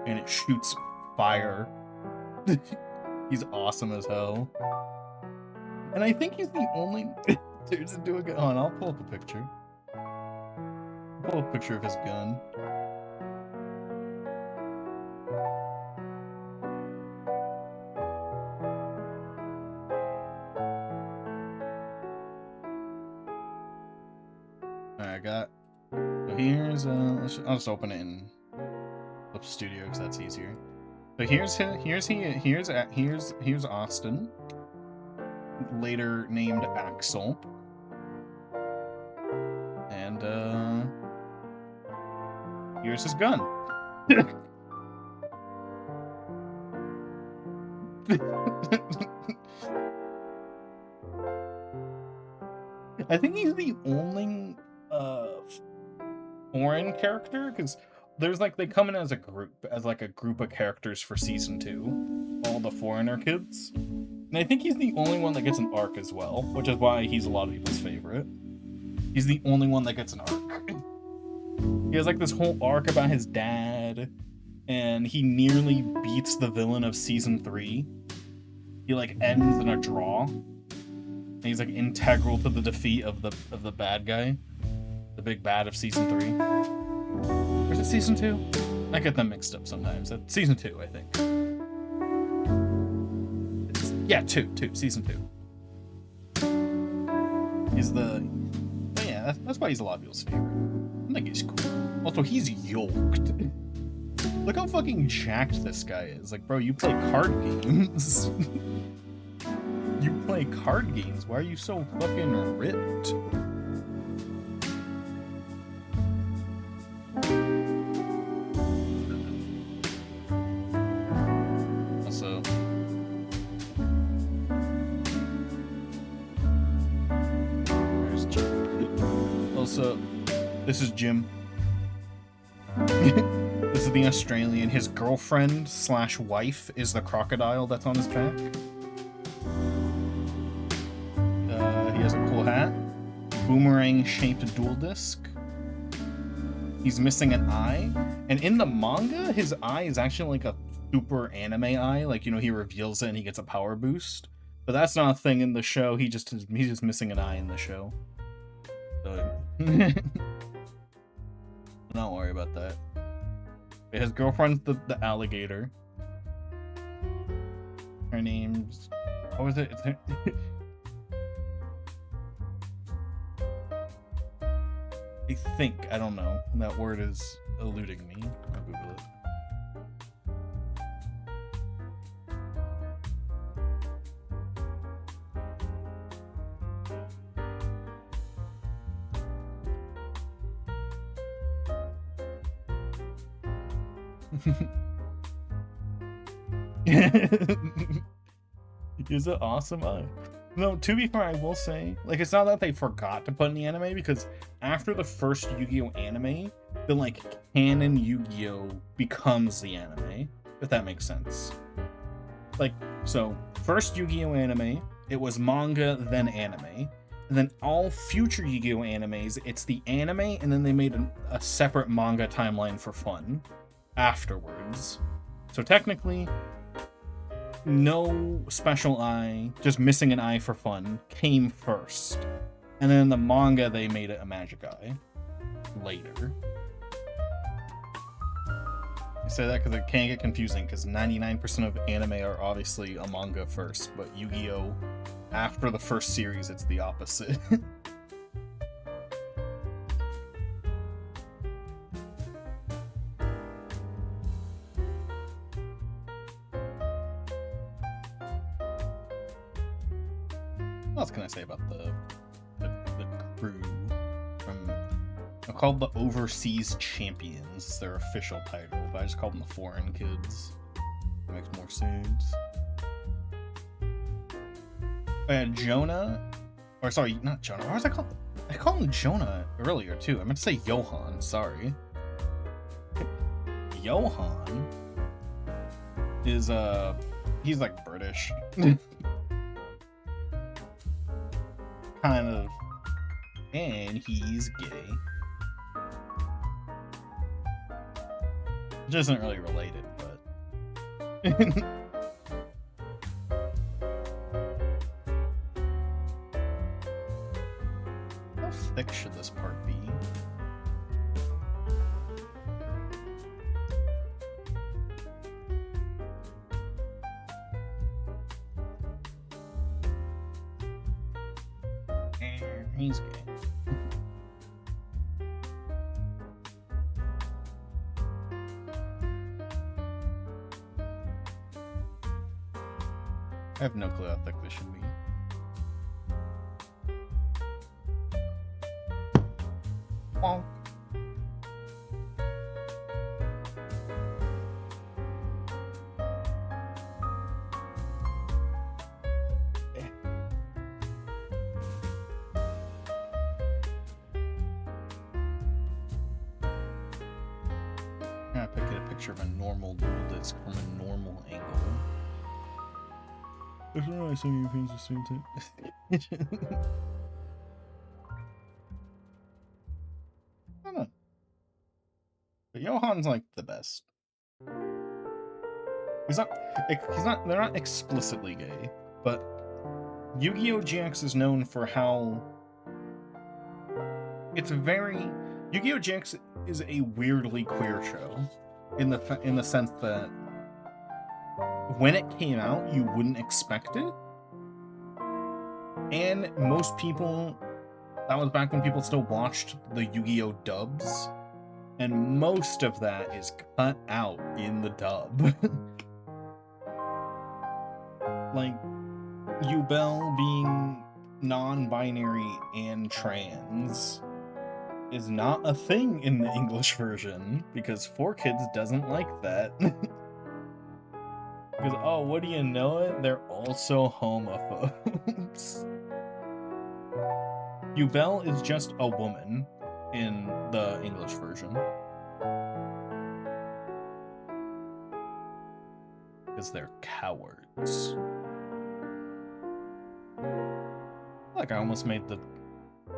and it shoots fire. He's awesome as hell. And I think he's the only turns into a gun. Hold on, I'll pull up a picture. Pull up a picture of his gun. So here's I'll just open it in Flip Studio because that's easier. So here's Austin, later named Axel, and here's his gun. I think he's the only foreign character, because there's like they come in as a group of characters for season 2, all the foreigner kids, and I think he's the only one that gets an arc as well, which is why he's a lot of people's favorite. He's the only one that gets an arc. He has like this whole arc about his dad, and he nearly beats the villain of season 3. He like ends in a draw. And he's like integral to the defeat of the bad guy. The big bad of season 3. Or is it season 2? I get them mixed up sometimes. That's season 2, I think. Yeah, 2. Season 2. He's the... Oh yeah, that's why he's a lot of people's favorite. I think he's cool. Also, he's yoked. Look how fucking jacked this guy is. Like, bro, you play card games. You play card games. Why are you so fucking ripped? Also, there's Jim. Also, this is Jim. This is the Australian. His girlfriend / wife is the crocodile that's on his back. He has a cool hat. Boomerang-shaped dual disc. He's missing an eye. And in the manga, his eye is actually like a super anime eye. Like, you know, he reveals it and he gets a power boost. But that's not a thing in the show. He's just missing an eye in the show. So, don't worry about that. His girlfriend's the alligator. Her name's... What was it? I think. I don't know. That word is eluding me. I'll Google it. Is it awesome eye? No, to be fair, I will say, like, it's not that they forgot to put in the anime, because after the first Yu-Gi-Oh anime, the, like, canon Yu-Gi-Oh becomes the anime, if that makes sense. Like, so, first Yu-Gi-Oh anime, it was manga, then anime. And then all future Yu-Gi-Oh animes, it's the anime, and then they made a separate manga timeline for fun afterwards. So technically, no special eye, just missing an eye for fun, came first. And then in the manga, they made it a magic eye later. I say that because it can get confusing, because 99% of anime are obviously a manga first, but Yu-Gi-Oh! After the first series, it's the opposite. What else can I say about the crew? They're called the Overseas Champions. It's their official title, but I just call them the Foreign Kids. That makes more sense. Jonah, or sorry, not Jonah. What was I called? I called him Jonah earlier too. I meant to say Johan. Sorry. Johan is he's like British, kind of, and he's gay. Which isn't really related, but. How thick should this part be? He's gay. I have no clue how thick this should be. Bonk. I'm gonna get a picture of a normal dual disc from a normal angle. There's no way so many things the same time. I don't know. But Johan's like the best. They're not explicitly gay, but Yu-Gi-Oh! GX is known for how Yu-Gi-Oh! GX is a weirdly queer show in the sense that when it came out, you wouldn't expect it. And most people, that was back when people still watched the Yu-Gi-Oh! Dubs. And most of that is cut out in the dub. Like, Yubel being non-binary and trans is not a thing in the English version, because 4Kids doesn't like that. Because, oh, what do you know it? They're also homophobes. Yubel is just a woman in the English version. Because they're cowards. Like, I almost made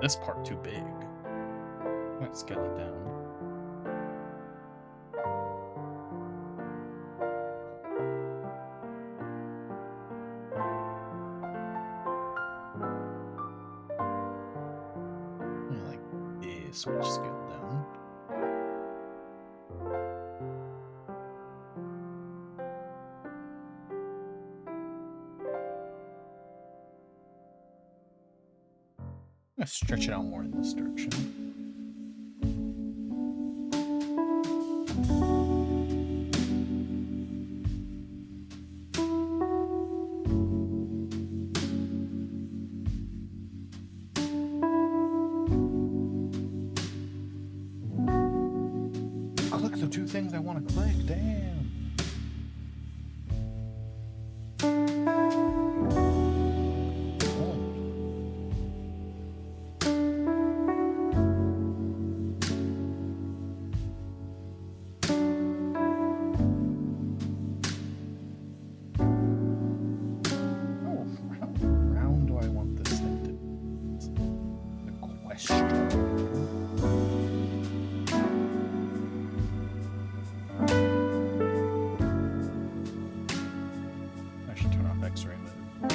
this part too big. Might scale it down. So we'll just scale it down. I'm gonna stretch it out more in this direction. The two things I want to click, damn. Oh, how round do I want this thing to be? X-ray mode.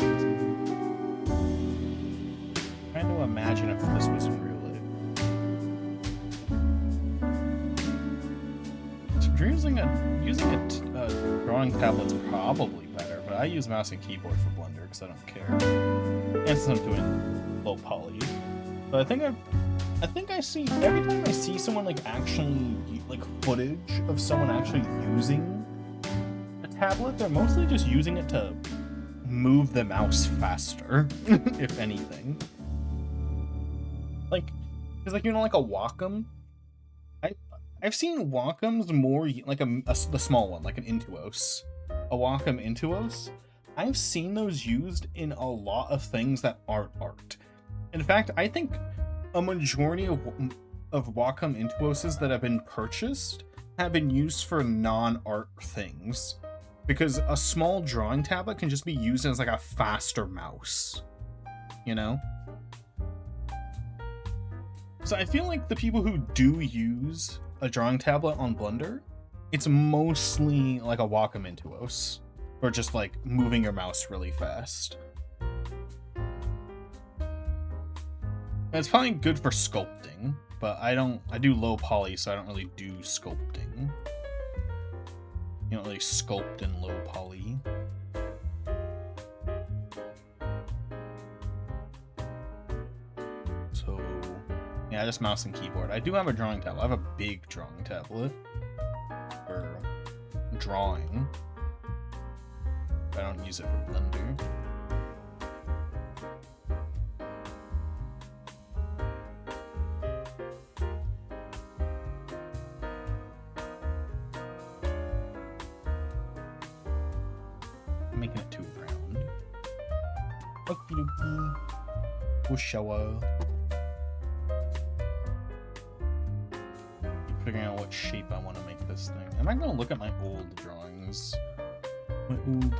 Trying to imagine if this was in real life. So using a drawing tablet's probably better, but I use mouse and keyboard for Blender because I don't care. And since I'm doing low poly, but I think I see every time I see someone like actually like footage of someone actually using a tablet, they're mostly just using it to move the mouse faster, if anything. Like, because like, you know, like a Wacom, I've seen Wacoms more like the small one, like an Intuos, a Wacom Intuos. I've seen those used in a lot of things that aren't art. In fact, I think a majority of Wacom Intuoses that have been purchased have been used for non-art things, because a small drawing tablet can just be used as like a faster mouse, you know? So I feel like the people who do use a drawing tablet on Blender, it's mostly like a Wacom Intuos, or just like moving your mouse really fast. And it's probably good for sculpting, but I do low poly, so I don't really do sculpting. You don't really sculpt in low poly. So yeah, just mouse and keyboard. I do have a drawing tablet. I have a big drawing tablet for drawing, but I don't use it for Blender. I'm making it too round. Okie dokie. We'll shower. Figuring out what shape I want to make this thing. Am I going to look at my old drawings? My old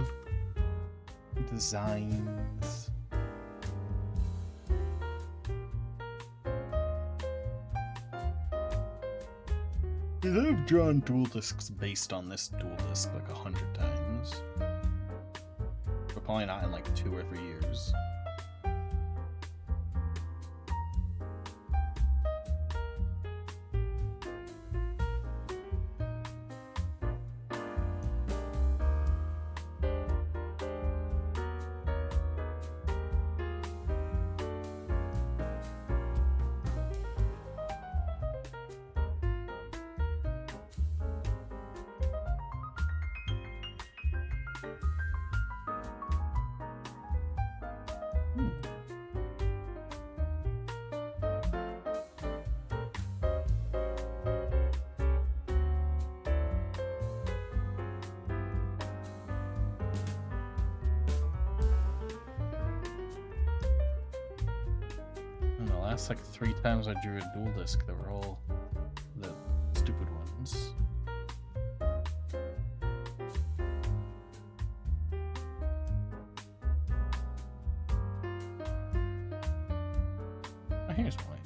designs. I've drawn dual discs based on this dual disc like 100 times. But probably not in like 2 or 3 years. Last like 3 times I drew a dual disc, they were all the stupid ones. Oh, here's one.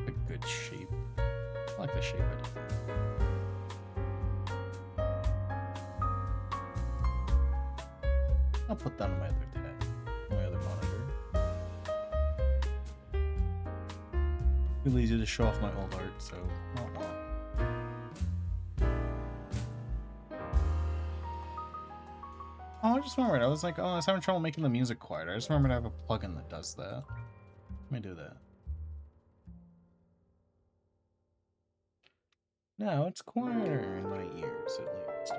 A good shape. I like the shape I did. I'll put that on my other tab, my other monitor. Too lazy to show off my old art, so not long. Oh, I just remembered. I was like, oh, I was having trouble making the music quieter. I just remembered I have a plugin that does that. Let me do that. Now it's quieter in my ears, at least.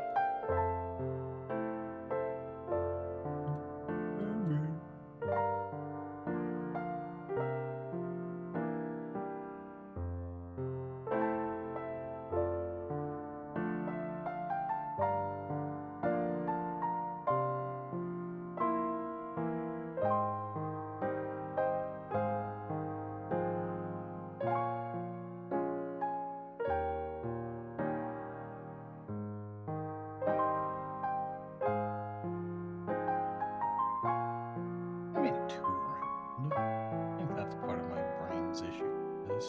I made it too round. I think that's part of my brain's issue with this.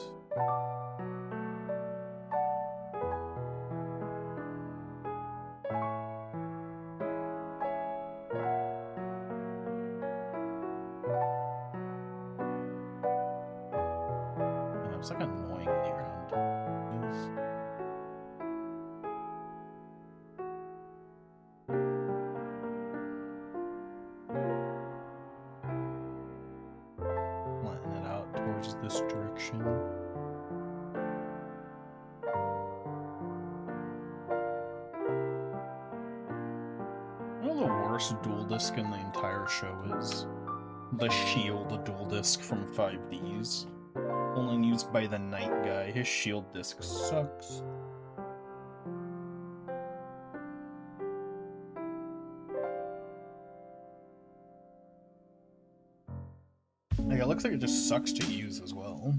It's like annoyingly round. Yes. Flatten it out towards this direction. You know the worst dual disc in the entire show is? The Shield dual disc from 5Ds. Only used by the Night Guy. His Shield disc sucks. Like, it looks like it just sucks to use as well.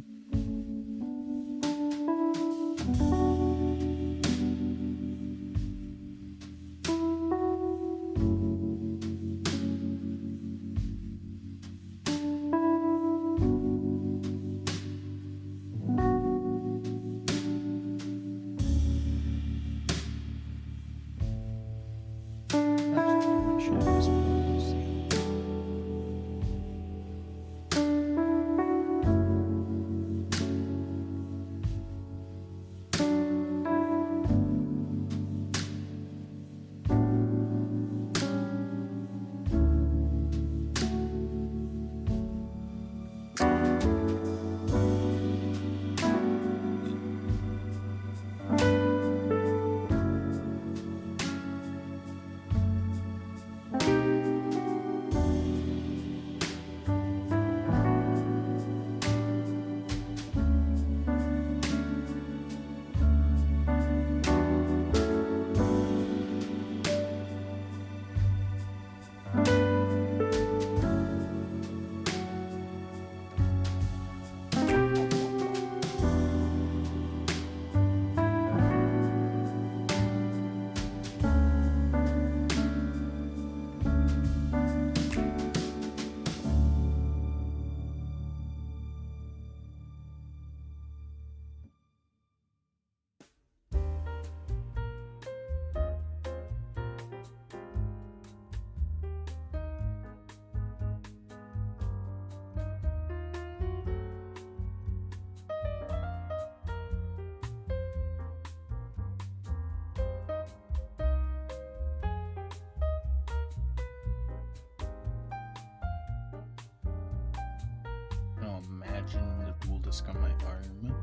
Imagine the dual disc on my arm.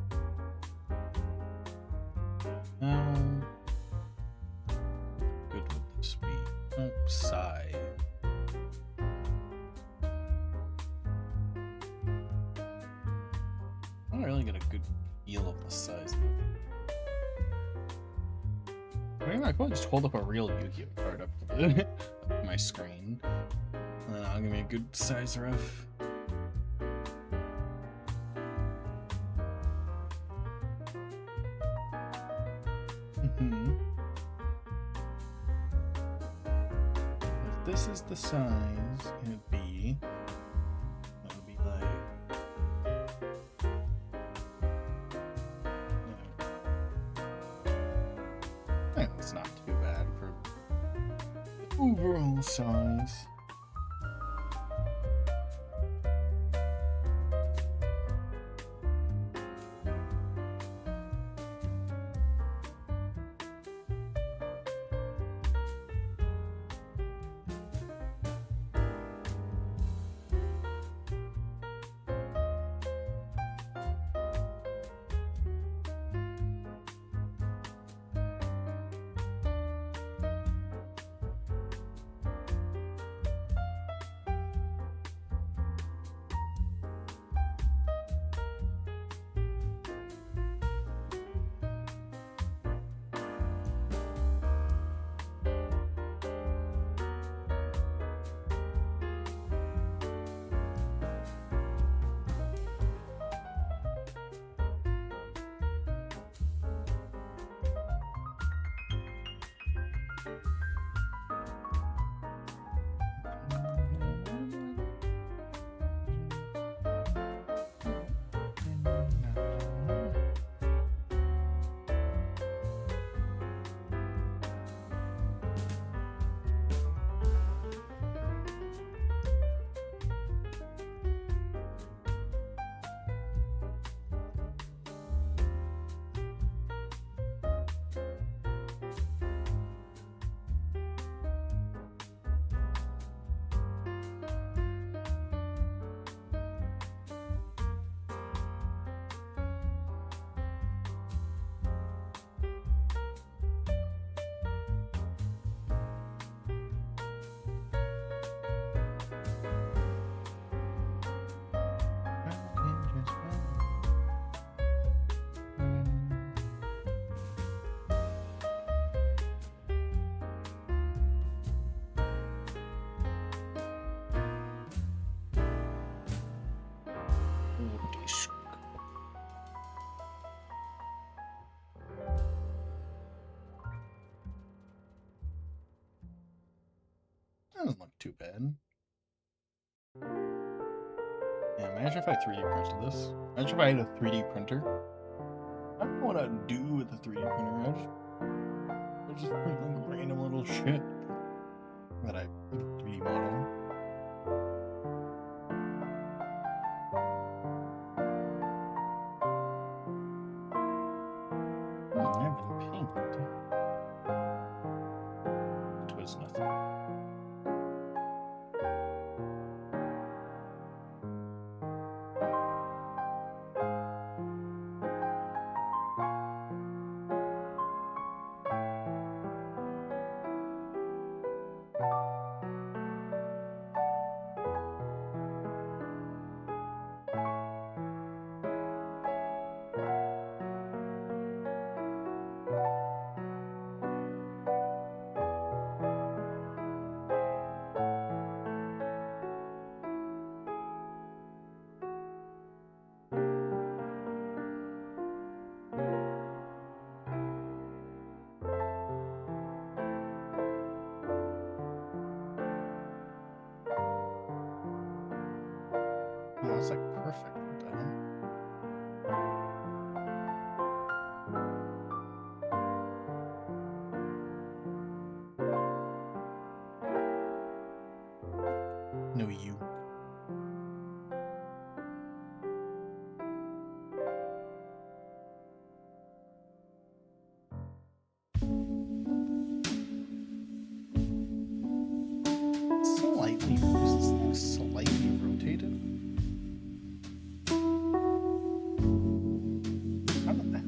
How good would this be? Oh, sigh. I don't really get a good feel of the size of it. I mean, I could just hold up a real Yu-Gi-Oh card up to my screen. And then I'll give me a good size rough. If this is the size, it would be like I think it's not too bad for the overall size. too bad. Yeah, imagine if I 3D printed this. Imagine if I had a 3D printer. I don't know what I'd do with a 3D printer. I'd just print like random little shit that I 3D model. I've been pinged. It was nothing. Oh, it's like perfect. What the hell? No, you. Slightly, is this thing slightly rotated? How about that?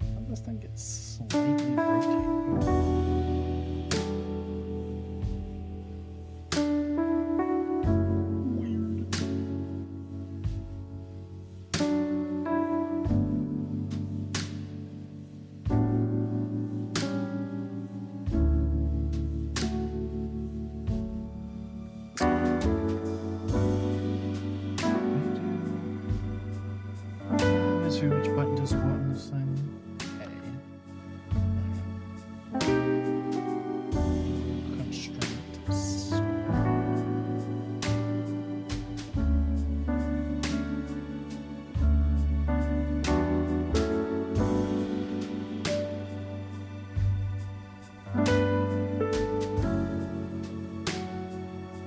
How does this thing get slightly rotated? Weird. Which button does what in this thing? Constraints.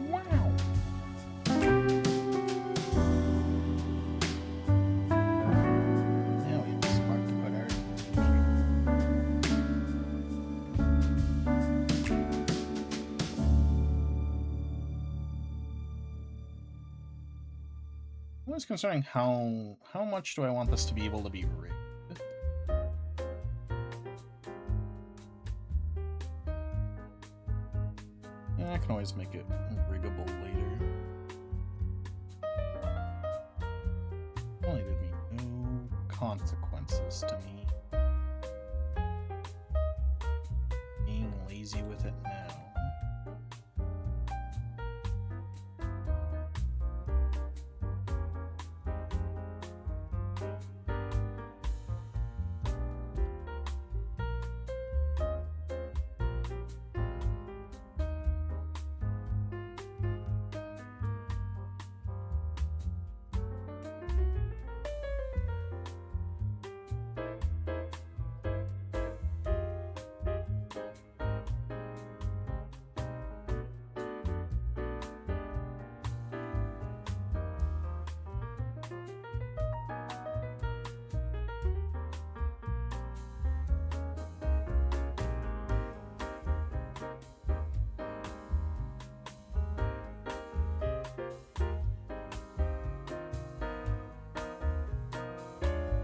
Wow. Now we have a spot to put our. I was considering how much do I want this to be able to be rigged? Yeah, I can always make it riggable later. Only there'd be no consequences to me being lazy with it now.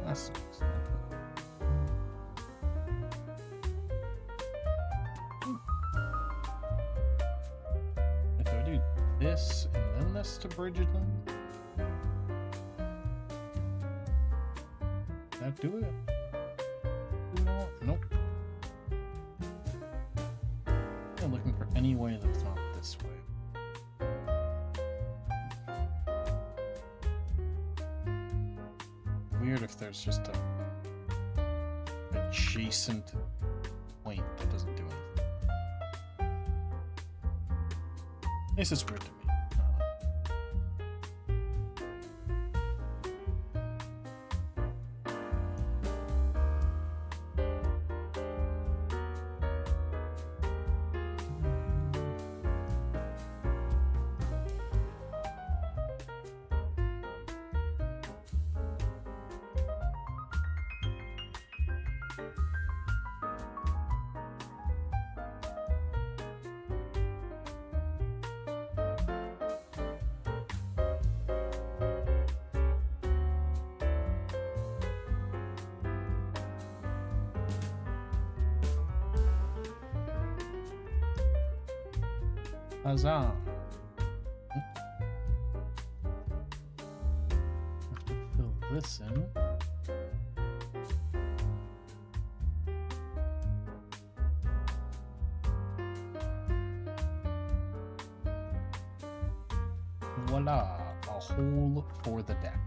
That sucks. If I do this and then this to bridge it in, that do it? Nope. I'm looking for any way that's not this way. if there's just a adjacent point that doesn't do anything. This is weird to me. Huzzah! Have to fill this in. Voila! A hole for the deck.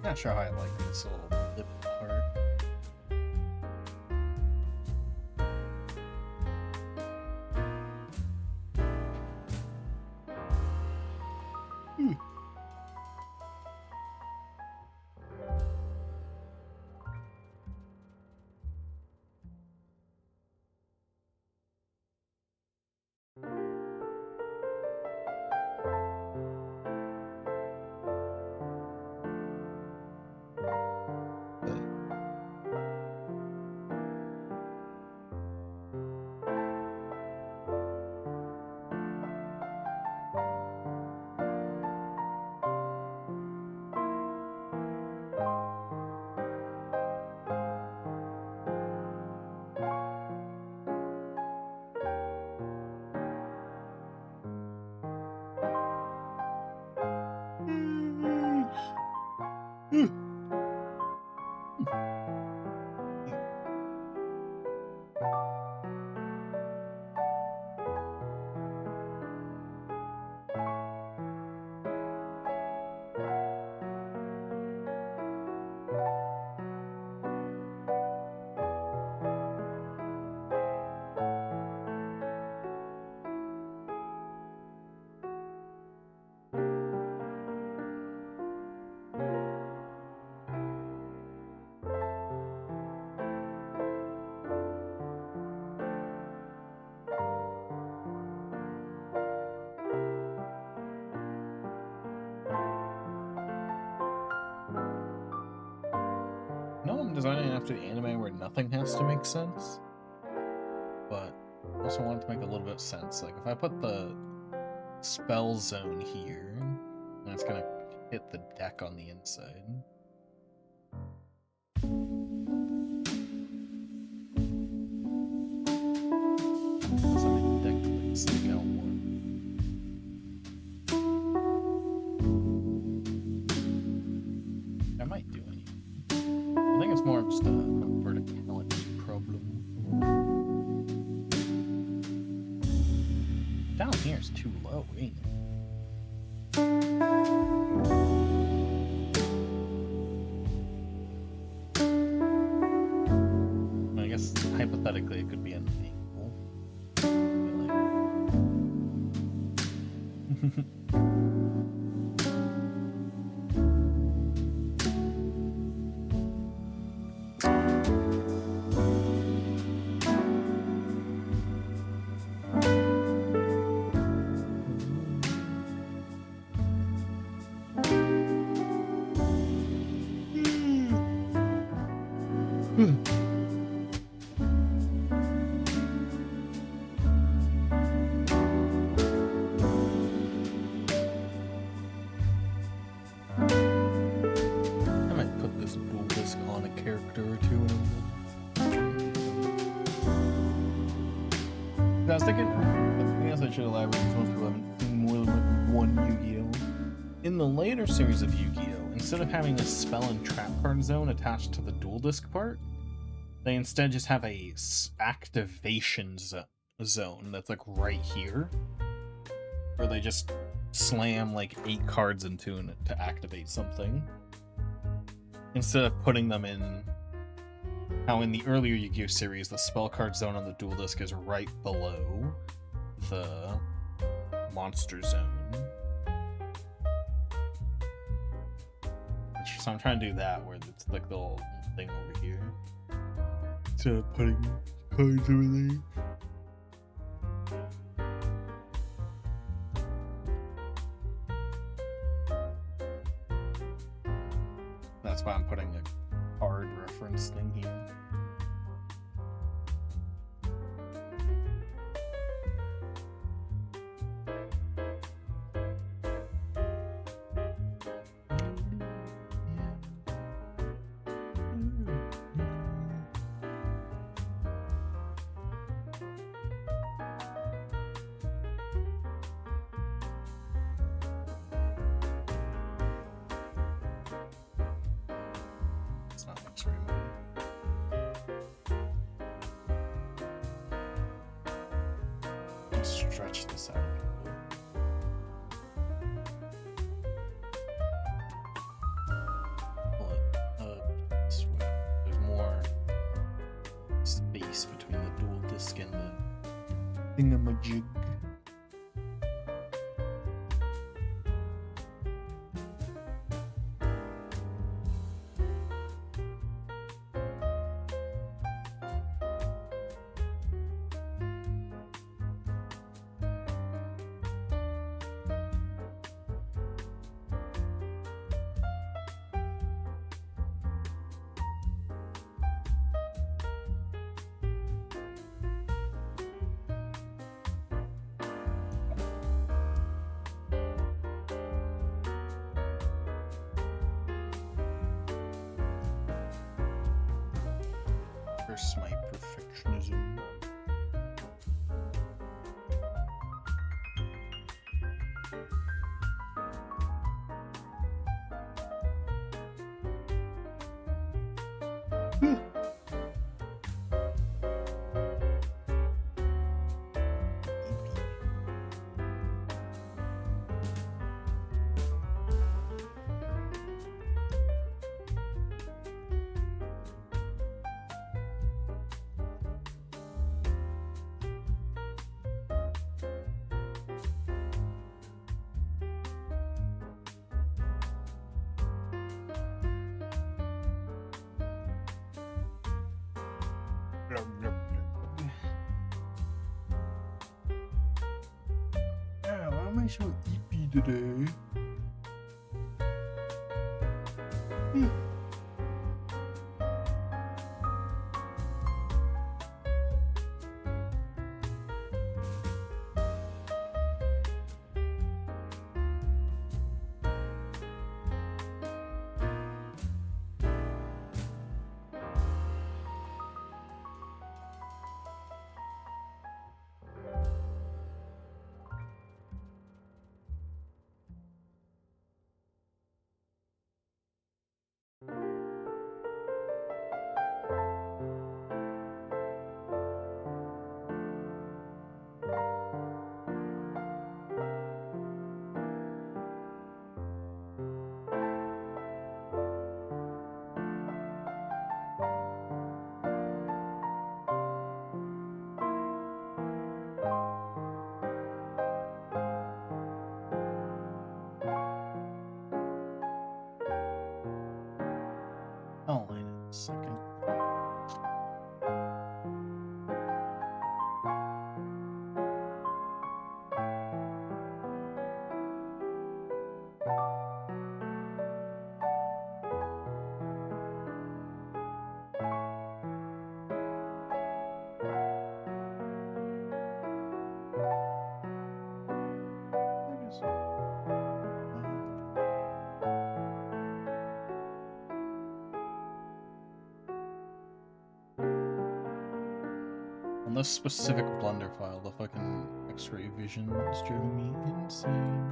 Not sure how I like this little lip part. No, I'm designing after the anime where nothing has to make sense, but I also want it to make a little bit of sense. Like if I put the spell zone here, then it's gonna hit the deck on the inside. So the deck like stick out more. I might do any. I think it's more of just a verticality problem. Down here is too low, ain't it? I guess hypothetically it could be an angle. I was thinking, I guess I should elaborate on 11 more than one Yu-Gi-Oh! In the later series of Yu-Gi-Oh! instead of having a spell and trap card zone attached to the dual disc part, they instead just have a activation zone that's like right here, where they just slam like 8 cards into it to activate something, instead of putting them in how in the earlier Yu-Gi-Oh series the spell card zone on the dual disc is right below the monster zone. So I'm trying to do that where it's like the little thing over here, instead of putting cards over there. That's why I'm putting a card reference thing here. Stretch this out a bit. Pull it up this way. There's more space between the dual disc and the thingamajig. My perfectionism. Why am I so eepy today? I'll wait a second. On this specific blunder file, the fucking X-ray vision is driving me insane.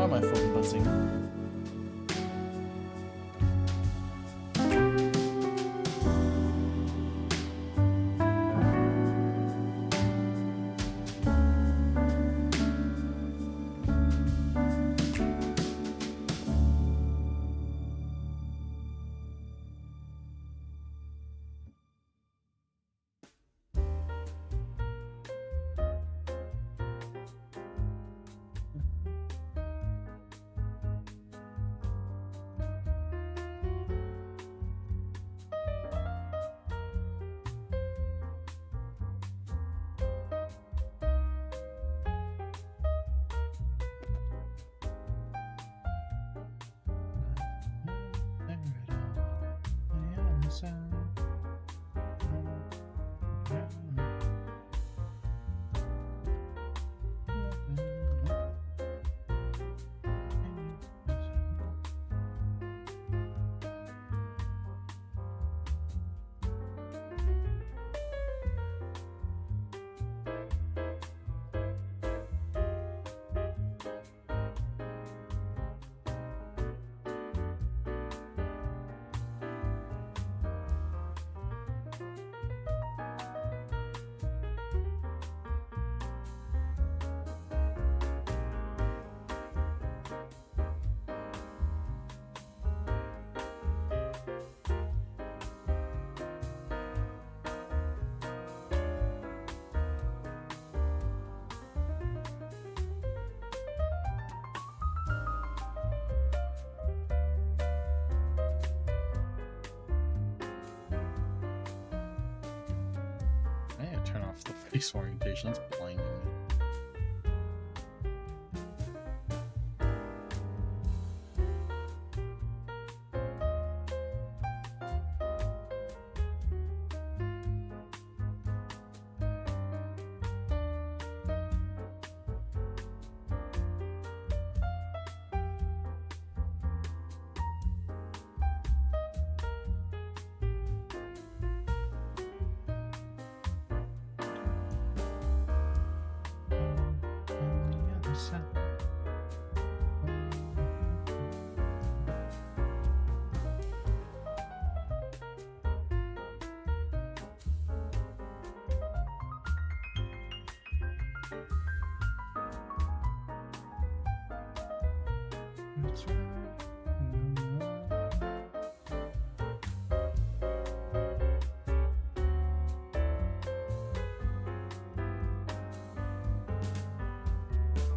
Why am I phone buzzing? Turn off the face orientation. That's blinding me.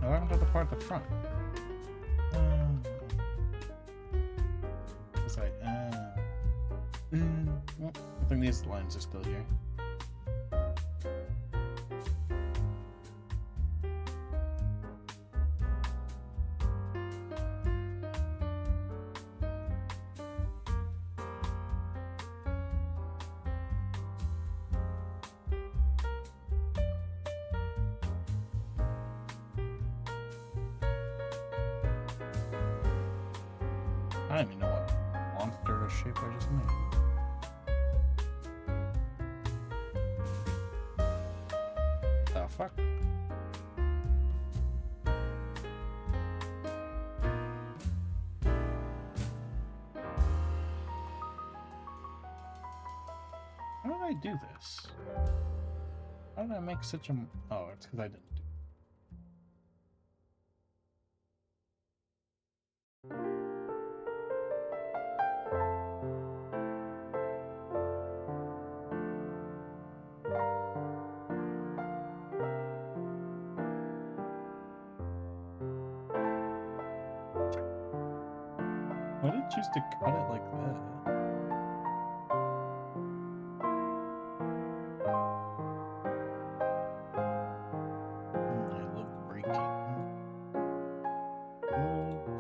Now I have to part at the front. It's like, well, I think these lines are still here. I don't even know what monster shape I just made. The fuck? How did I do this? How did I make such a... Oh, it's because I didn't do it. Why did you choose to cut it like that? I love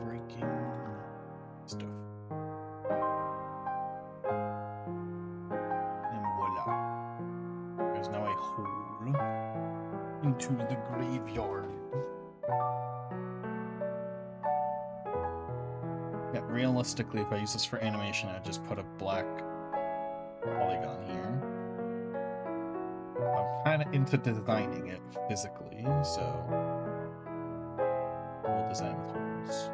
breaking stuff. And voila. There's now a hole into the graveyard. Yeah, realistically, if I use this for animation, I'd just put a black polygon here. I'm kind of into designing it physically, so we'll design with yours. is.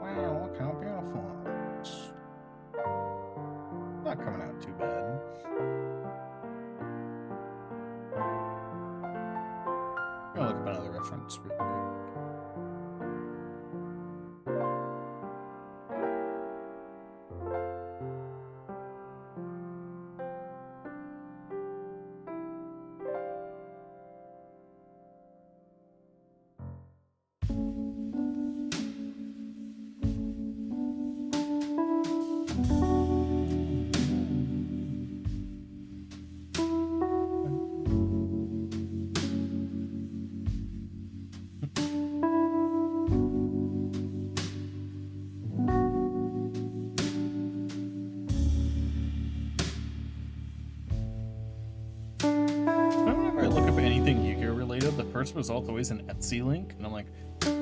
Wow, look how beautiful it is. Not coming out too bad. I'm gonna look up another reference real quick. Whenever I look up anything Yu-Gi-Oh related, the first result's always an Etsy link, and I'm like,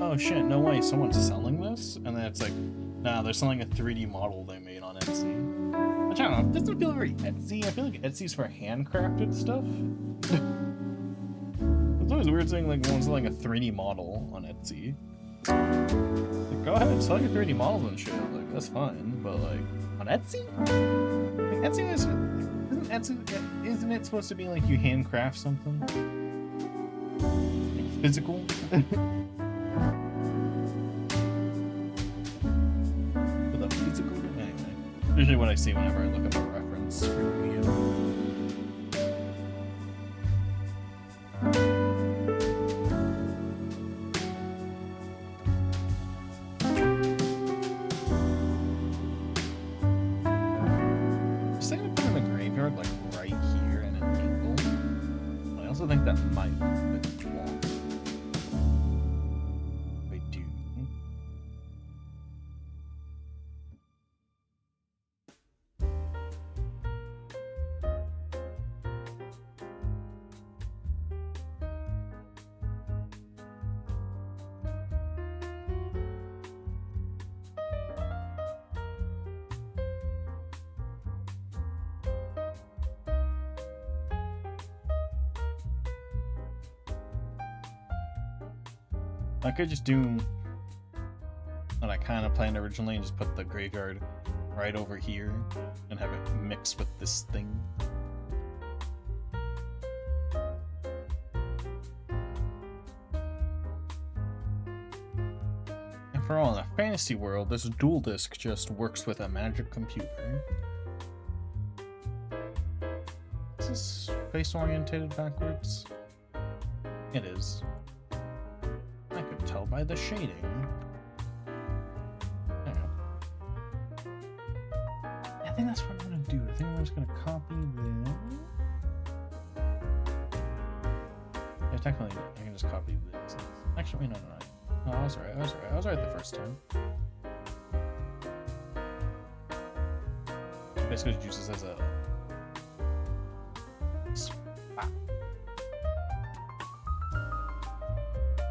oh shit, no way, someone's selling this? And then it's like, nah, they're selling a 3D model they made on Etsy. Which I don't know, it doesn't feel very Etsy. I feel like Etsy's for handcrafted stuff. It's always weird seeing like someone selling a 3D model on Etsy. Like, go ahead, sell your 3D models and shit, like, that's fine, but like, on Etsy? Like, Etsy is... Isn't it supposed to be like you handcraft something? Like physical? With a physical? Anyway. Usually what I see whenever I look up a reference for Yu-Gi-Oh. Like right here in an angle. I also think that might be a bit long. I do. I could just do what I kind of planned originally and just put the graveyard right over here and have it mix with this thing. And for all in the fantasy world, this dual disc just works with a magic computer. Is this face orientated backwards? It is. Tell by the shading. I think that's what I'm gonna do. I think I'm just gonna copy this. Yeah, technically, I can just copy this. Actually, no. No, I was right. I was right the first time. Basically, just use this as a.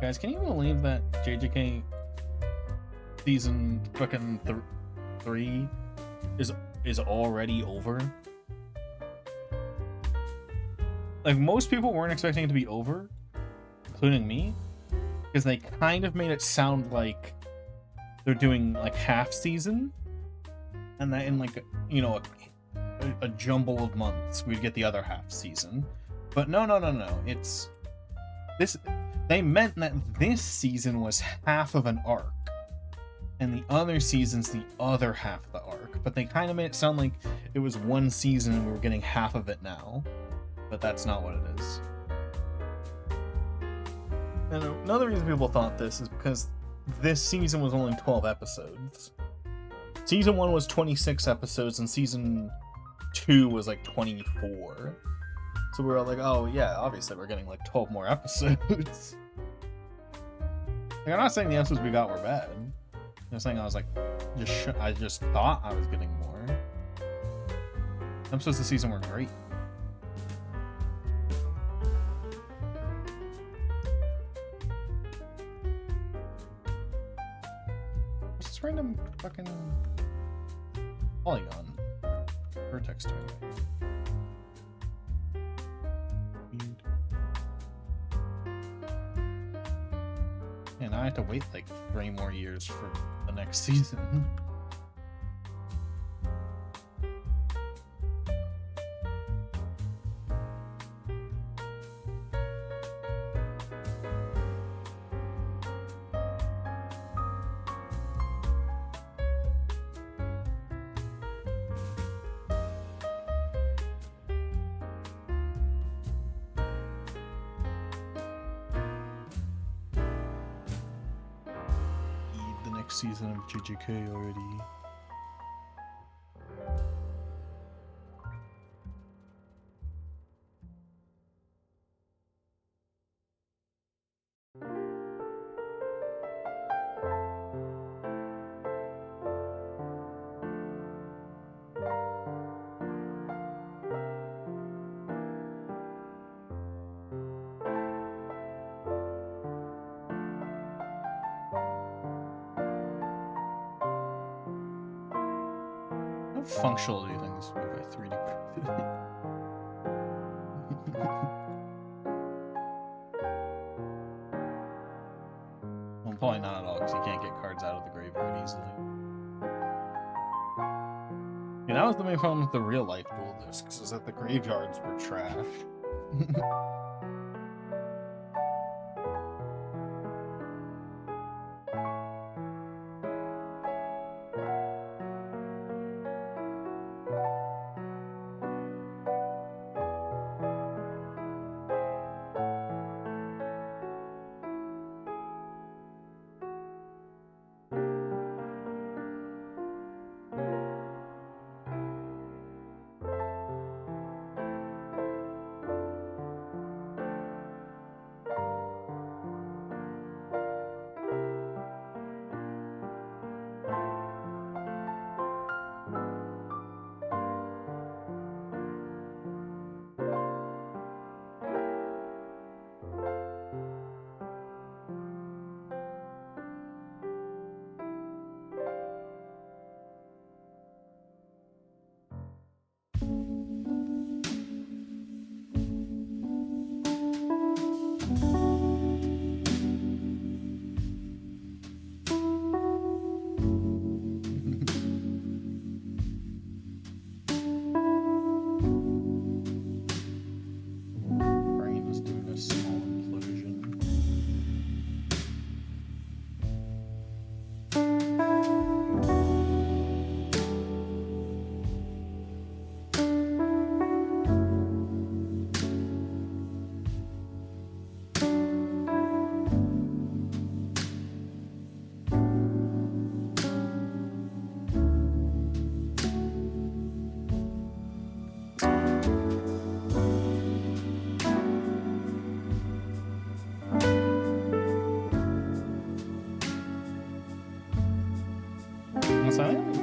Guys, can you believe that JJK season fucking 3 is already over? Like, most people weren't expecting it to be over, including me, because they kind of made it sound like they're doing like half season, and that in like, you know, a jumble of months we'd get the other half season. But no, it's this. They meant that this season was half of an arc, and the other season's the other half of the arc. But they kind of made it sound like it was one season and we were getting half of it now. But that's not what it is. And another reason people thought this is because this season was only 12 episodes. Season 1 was 26 episodes, and Season 2 was like 24. So we were all like, oh yeah, obviously we're getting like 12 more episodes. Like, I'm not saying the episodes we got were bad. I'm saying I was like, I just thought I was getting more. Episodes this season were great. What's this random fucking polygon? Vertex doing right? And I have to wait like 3 more years for the next season. Season of JJK already. How functional do you think this would be by 3D printed? Well, probably not at all, because you can't get cards out of the graveyard easily. Yeah, that was the main problem with the real life dual discs, is that the graveyards were trash.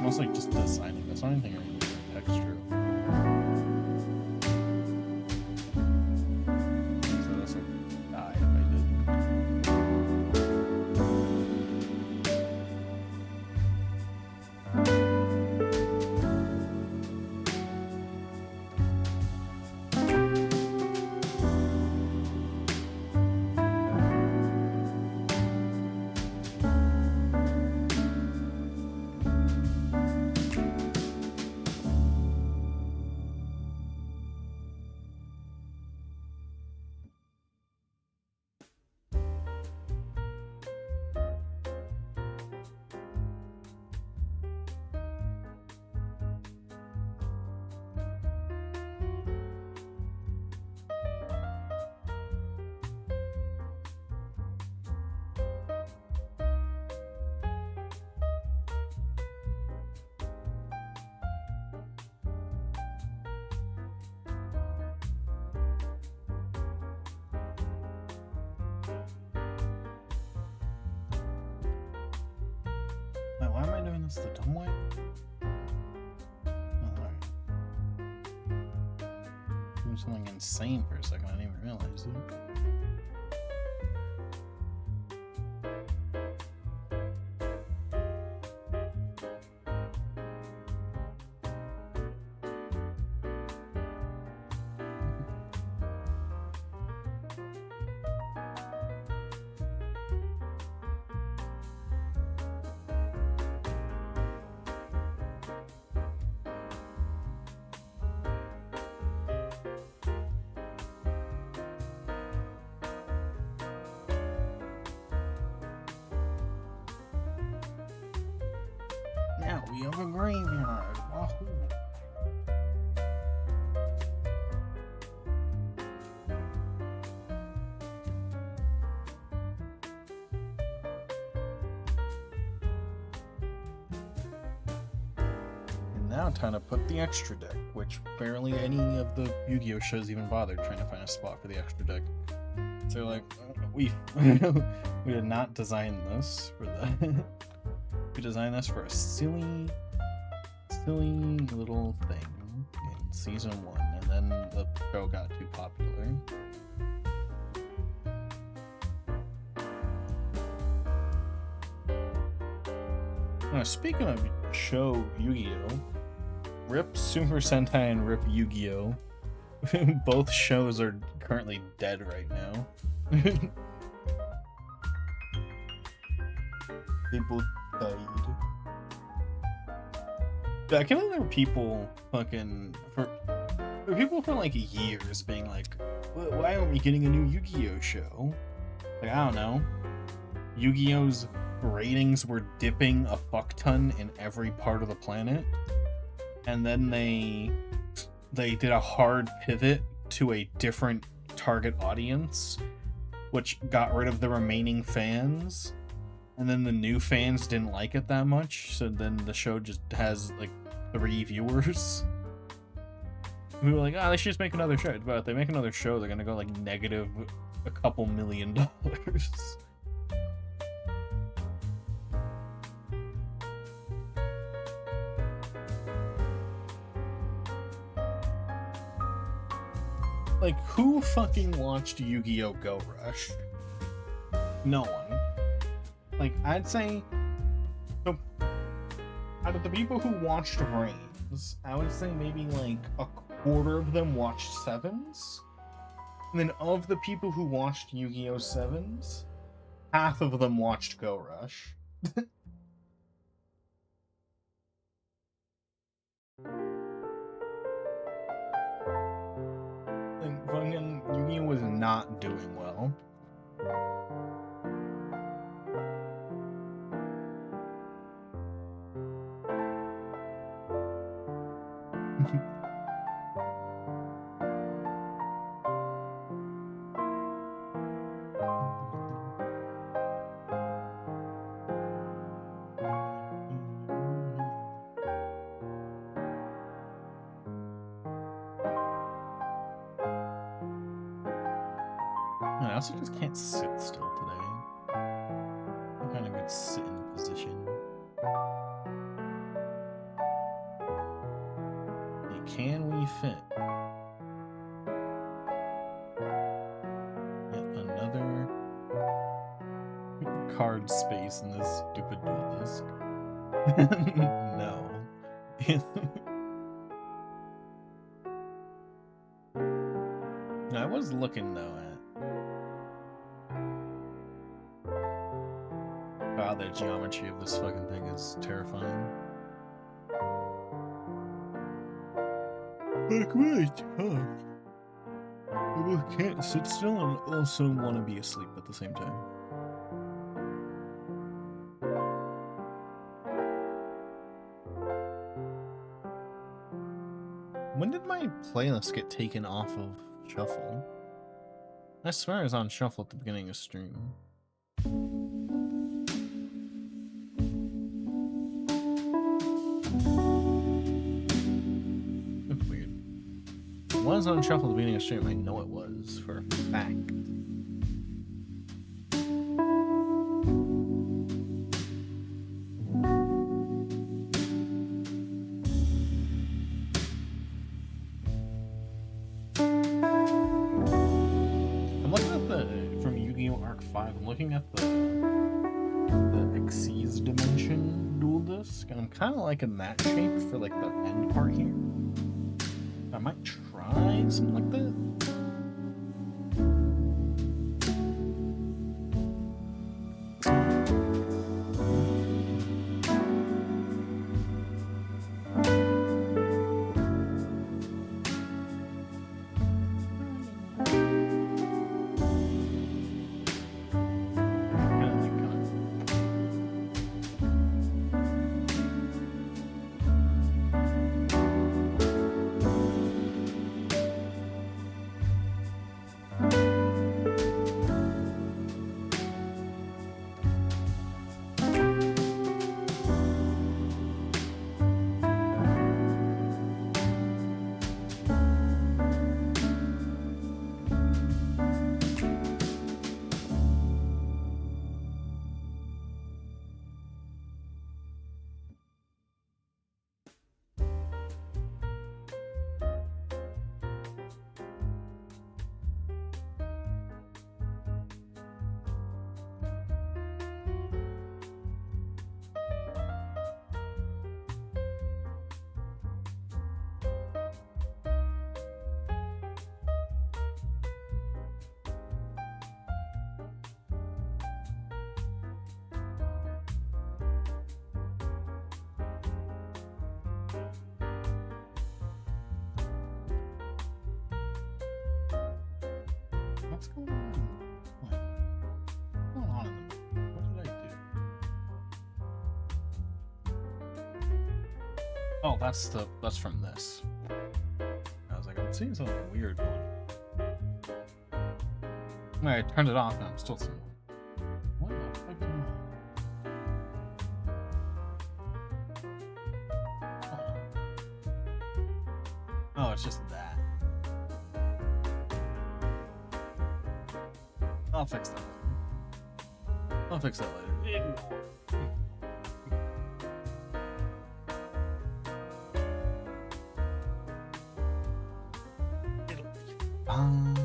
Mostly just designing. That's not anything I really do texture. So that's a die if I did. Why am I doing this the dumb way? Alright. Doing something insane for a second, I didn't even realize it. out, we have a graveyard. Wahoo. And now time to put the extra deck, which barely any of the Yu-Gi-Oh shows even bothered trying to find a spot for the extra deck. So they're like, we did not design this for the we designed this for a silly little thing in season 1, and then the show got too popular. Now, speaking of show Yu-Gi-Oh, Rip Super Sentai and Rip Yu-Gi-Oh, both shows are currently dead right now. They both died. I can't believe there were people for like years being like, why aren't we getting a new Yu-Gi-Oh show? Like, I don't know. Yu-Gi-Oh's ratings were dipping a fuck ton in every part of the planet, and then they did a hard pivot to a different target audience, which got rid of the remaining fans, and then the new fans didn't like it that much, so then the show just has like 3 viewers. We were like, they should just make another show. But if they make another show, they're gonna go like negative a couple $1 million. Like, who fucking watched Yu-Gi-Oh! Go Rush? No one. Like, I'd say, out of the people who watched Reigns, I would say maybe like a quarter of them watched Sevens. And then of the people who watched Yu-Gi-Oh! Sevens, half of them watched Go Rush. Like, fucking Yu-Gi-Oh! Was not doing well. I also just can't sit still today. I'm kind of good sitting position. Hey, can we fit? Yet another card space in this stupid dual disc. No. I was looking though at. Wow, the geometry of this fucking thing is terrifying. Like, really tough. I both can't sit still and also want to be asleep at the same time. When did my playlist get taken off of Shuffle? I swear it was on Shuffle at the beginning of stream. That's weird. It was on Shuffle at the beginning of stream. I know it was for a fact. I'm looking at the Xyz Dimension dual disc, and I'm kind of liking that shape for like the end part here. I might try something like that. What's going on? What's going on in the middle? What did I do? Oh, that's from this. I was like, I'm seeing something weird going on. Alright, I turned it off now. I'm still seeing it. What the fuck is going on? Oh, it's just that. I'll fix that later. I'll fix that later. It'll be fine.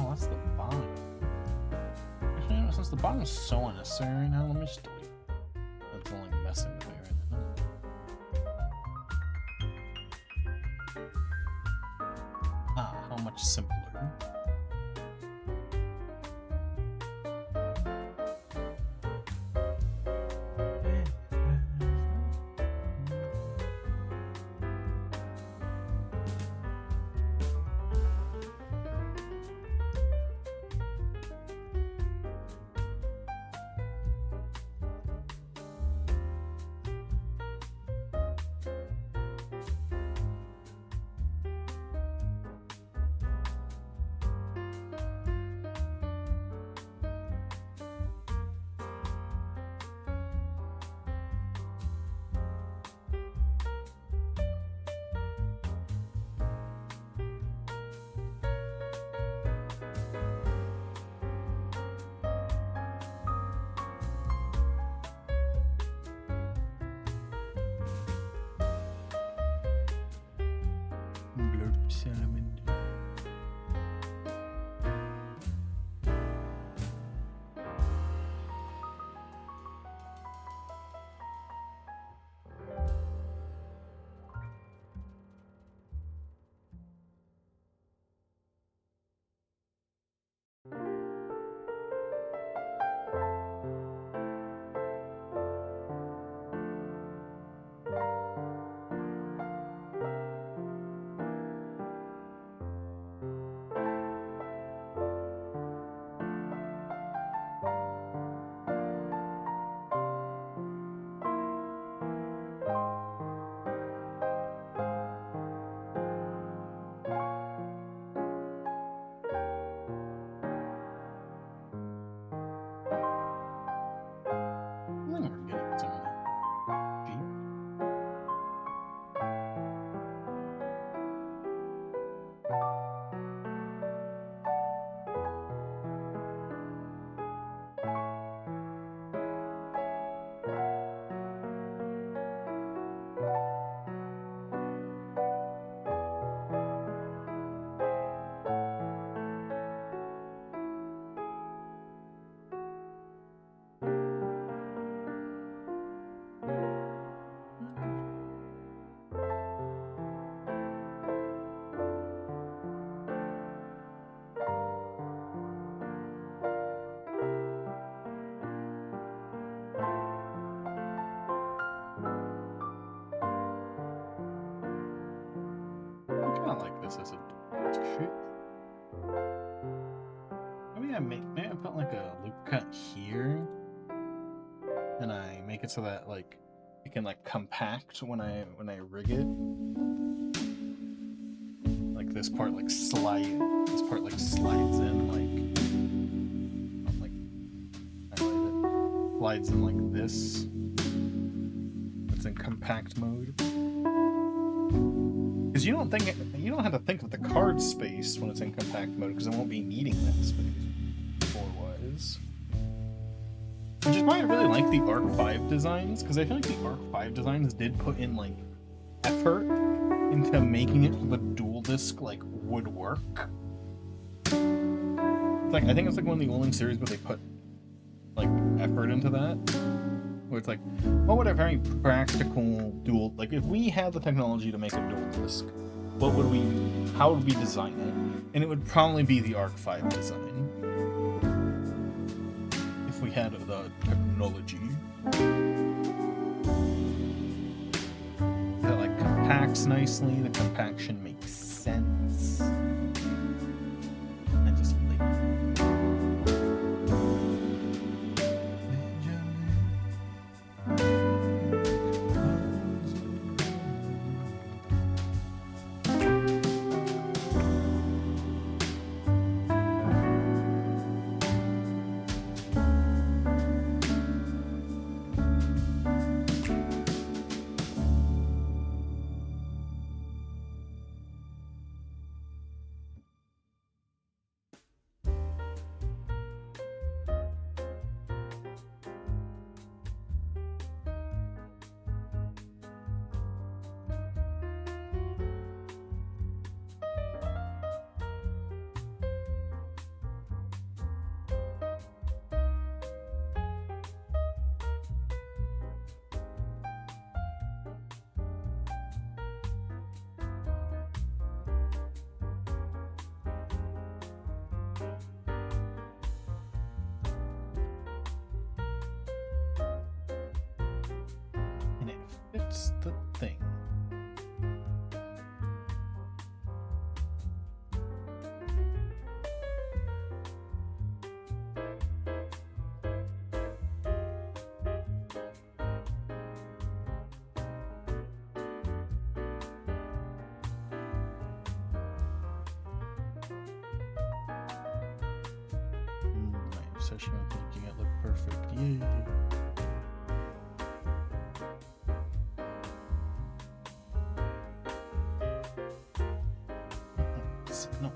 That's the bottom. Actually, you know, since the bottom is so unnecessary right now, let me just delete it. That's only messing with me right now. Ah, how much simpler. Salamander. I think we're getting some of that cheap. I kind of like this as a shit. Maybe I put like a loop cut here, and I make it so that like it can like compact when I rig it. Like this part like slides in like I highlight it. Slides in like this. It's in compact mode. Because you don't have to think of the card space when it's in compact mode, because it won't be needing that space. Or was. Which is why I really like the Arc 5 designs, because I feel like the Arc 5 designs did put in, like, effort into making it so the dual disc, like, would work. Like, I think it's like one of the only series where they put, like, effort into that. Where it's like, what would a very practical dual, like, if we had the technology to make a dual disc, how would we design it? And it would probably be the Arc 5 design. If we had the technology. That, like, compacts nicely, the compaction makes sense. I just like it's the thing. My obsession with making it look perfect. Yay. No.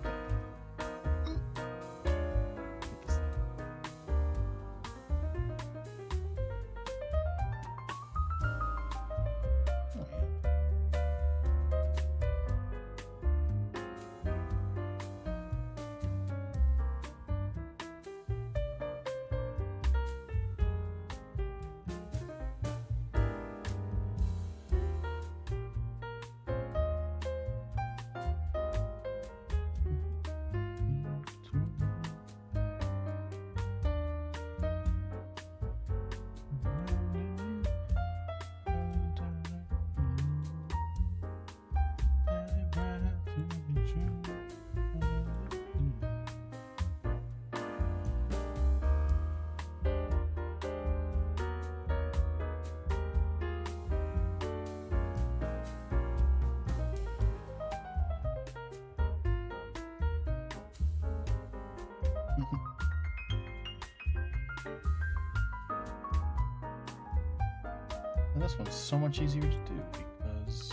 And this one's so much easier to do because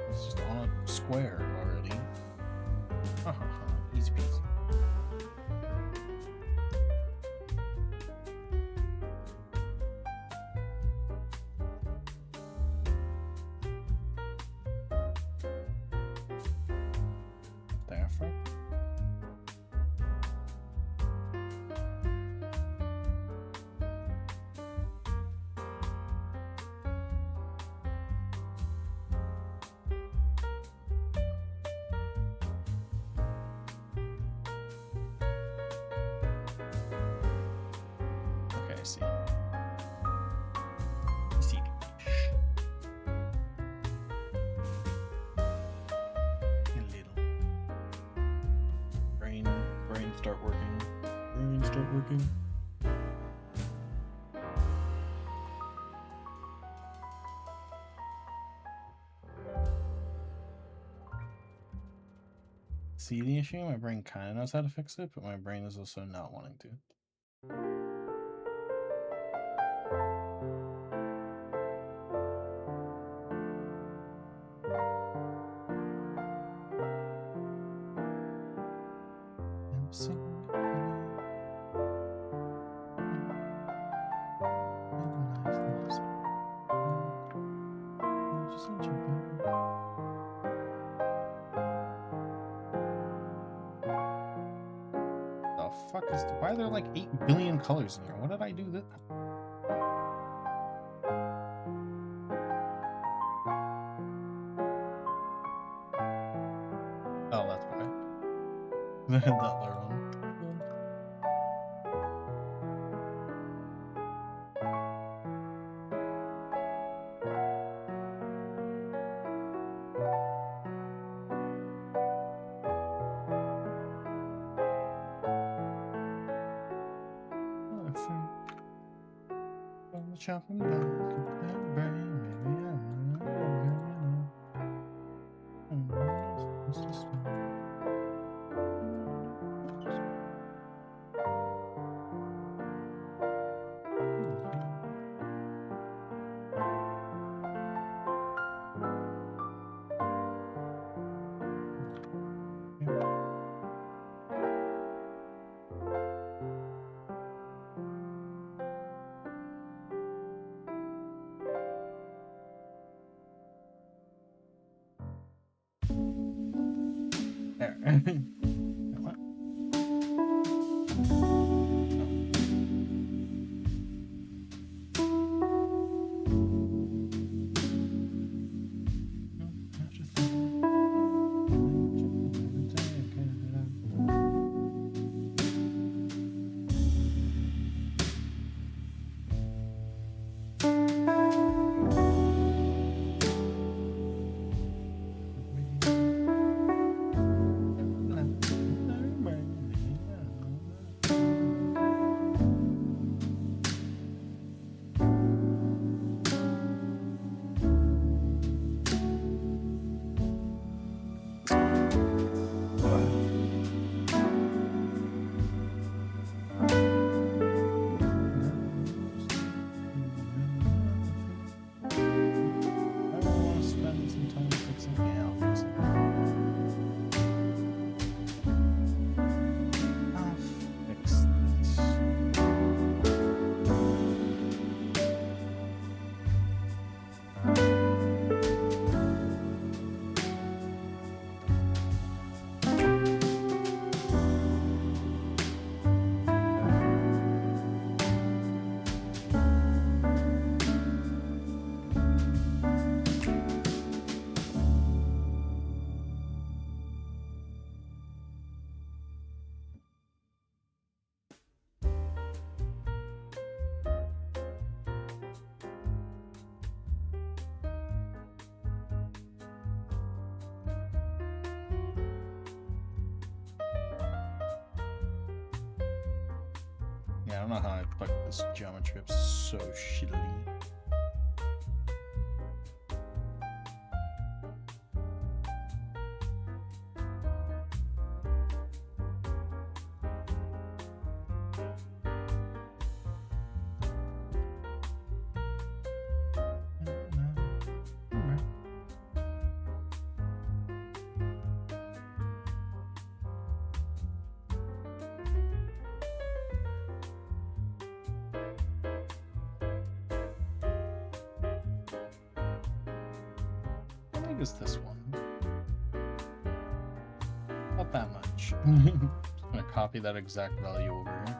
it's just on a square already. Easy peasy. Diaphragm. I see. A little. Brain start working. Brain start working. See the issue? My brain kind of knows how to fix it, but my brain is also not wanting to. The fuck is... Why are there like 8 billion colors in here? What did I do that? Oh, that's why. That other one. Chopping back and brain, maybe there. What? Yeah, I don't know how I fucked this geometry up so shittily. How big is this one? Not that much. I'm gonna copy that exact value over here.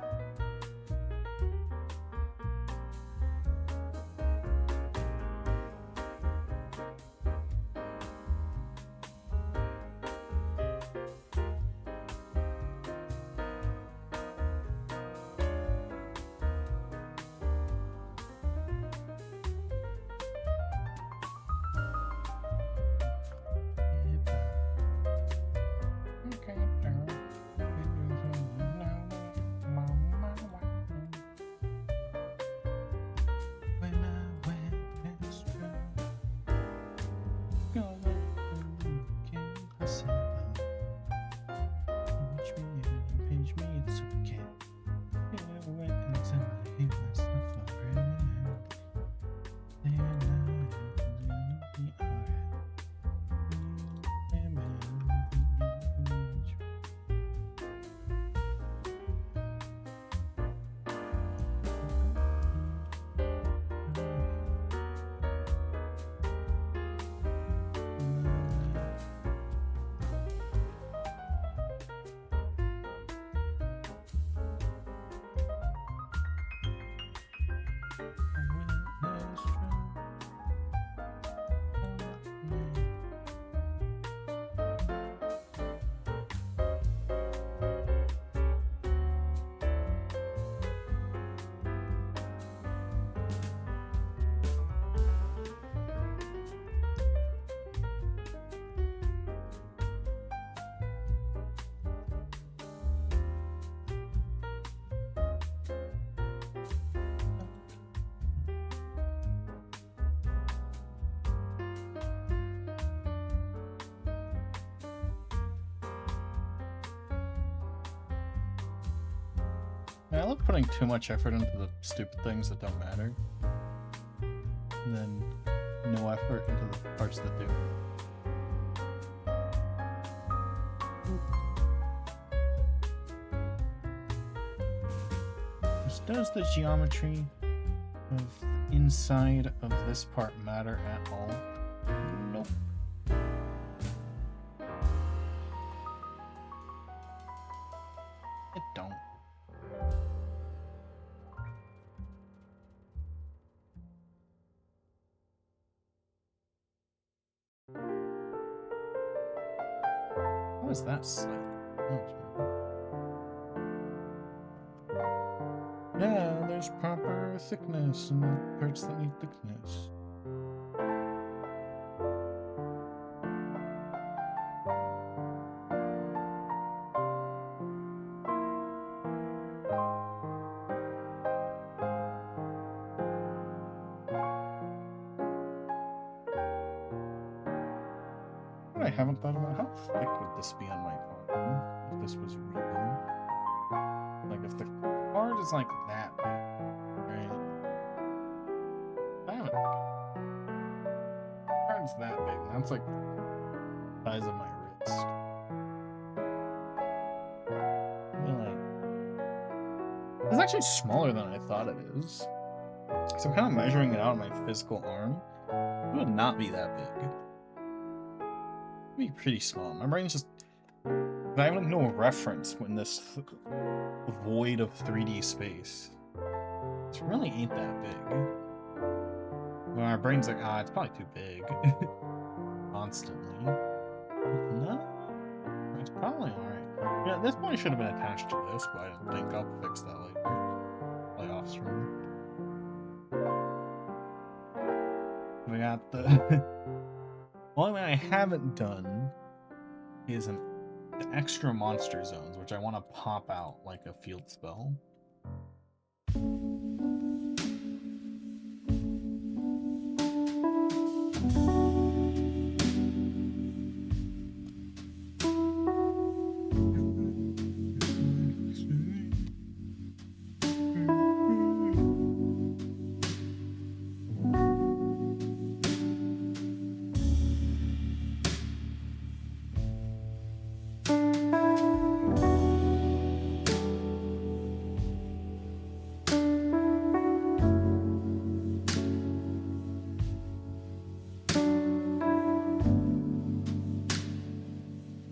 I love putting too much effort into the stupid things that don't matter. And then no effort into the parts that do. Does the geometry of the inside of this part matter at all? Nope. It don't. What is that slide? Yeah, there's proper thickness and parts that need thickness. What I haven't thought about, how thick would this be on my arm if this was real? Like if the card is like that big, right? I haven't. The card's that big. That's like the size of my wrist. I mean, like, it's actually smaller than I thought it is. So I'm kind of measuring it out on my physical arm. It would not be that big. It'd be pretty small. My brain's just. I have no reference in this void of 3D space. It really ain't that big. Well, our brain's like, it's probably too big. Constantly. No, it's probably alright. Yeah, this point should have been attached to this, but I don't think I'll fix that later. Play off stream. We got the only thing I haven't done is the extra monster zones, which I want to pop out like a field spell.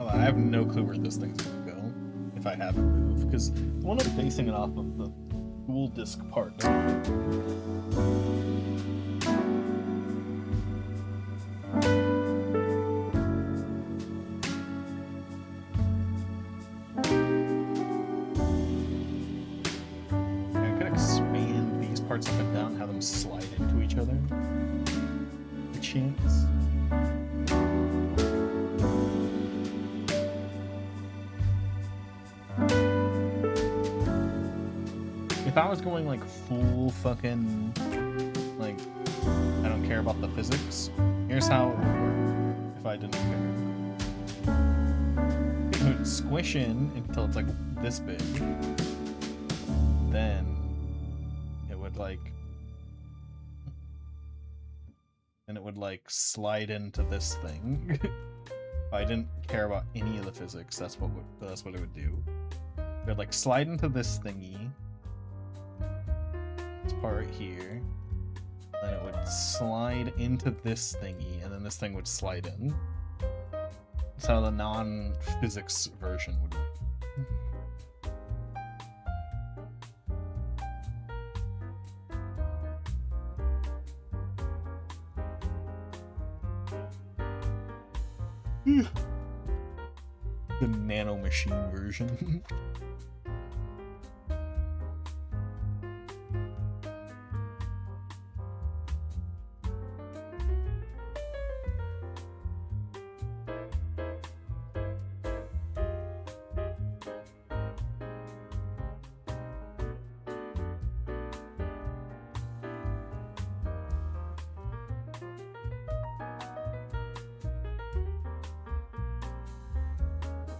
I have no clue where this thing's gonna go if I haven't moved, because the one I'm basing it off of the dual disc part. I could expand these parts up and down, have them slide into each other. A chance. If I was going like full fucking, like, I don't care about the physics, here's how it would work if I didn't care. It would squish in until it's like this big. Then it would like slide into this thing. If I didn't care about any of the physics, that's what it would do. It would like slide into this thingy. Part here, then it would slide into this thingy, and then this thing would slide in. That's how the non-physics version would work. The nano machine version.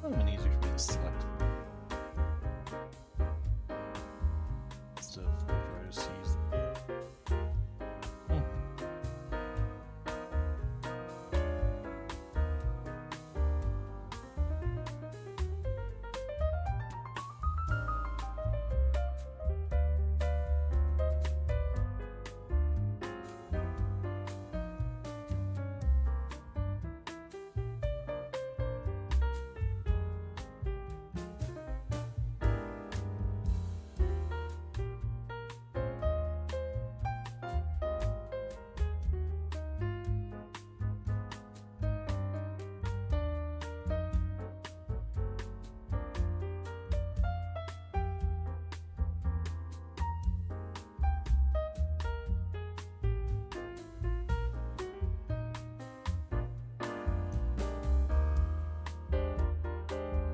Would have been easier for me to select. Instead of try to seize. Oh.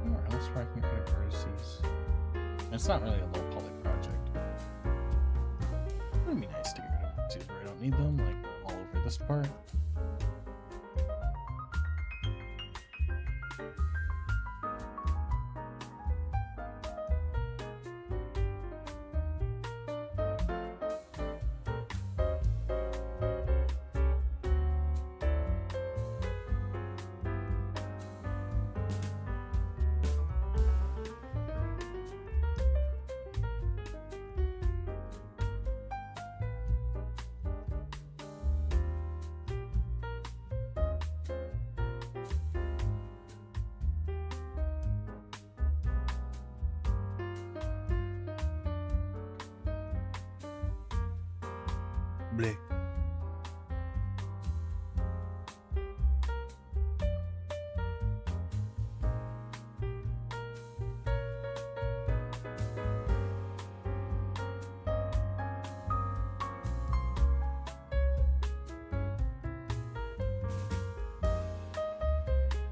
Alright, let's try and get a vertices. It's not really a low poly project. It would be nice to get rid of vertices where I don't need them, like all over this part. Bleh.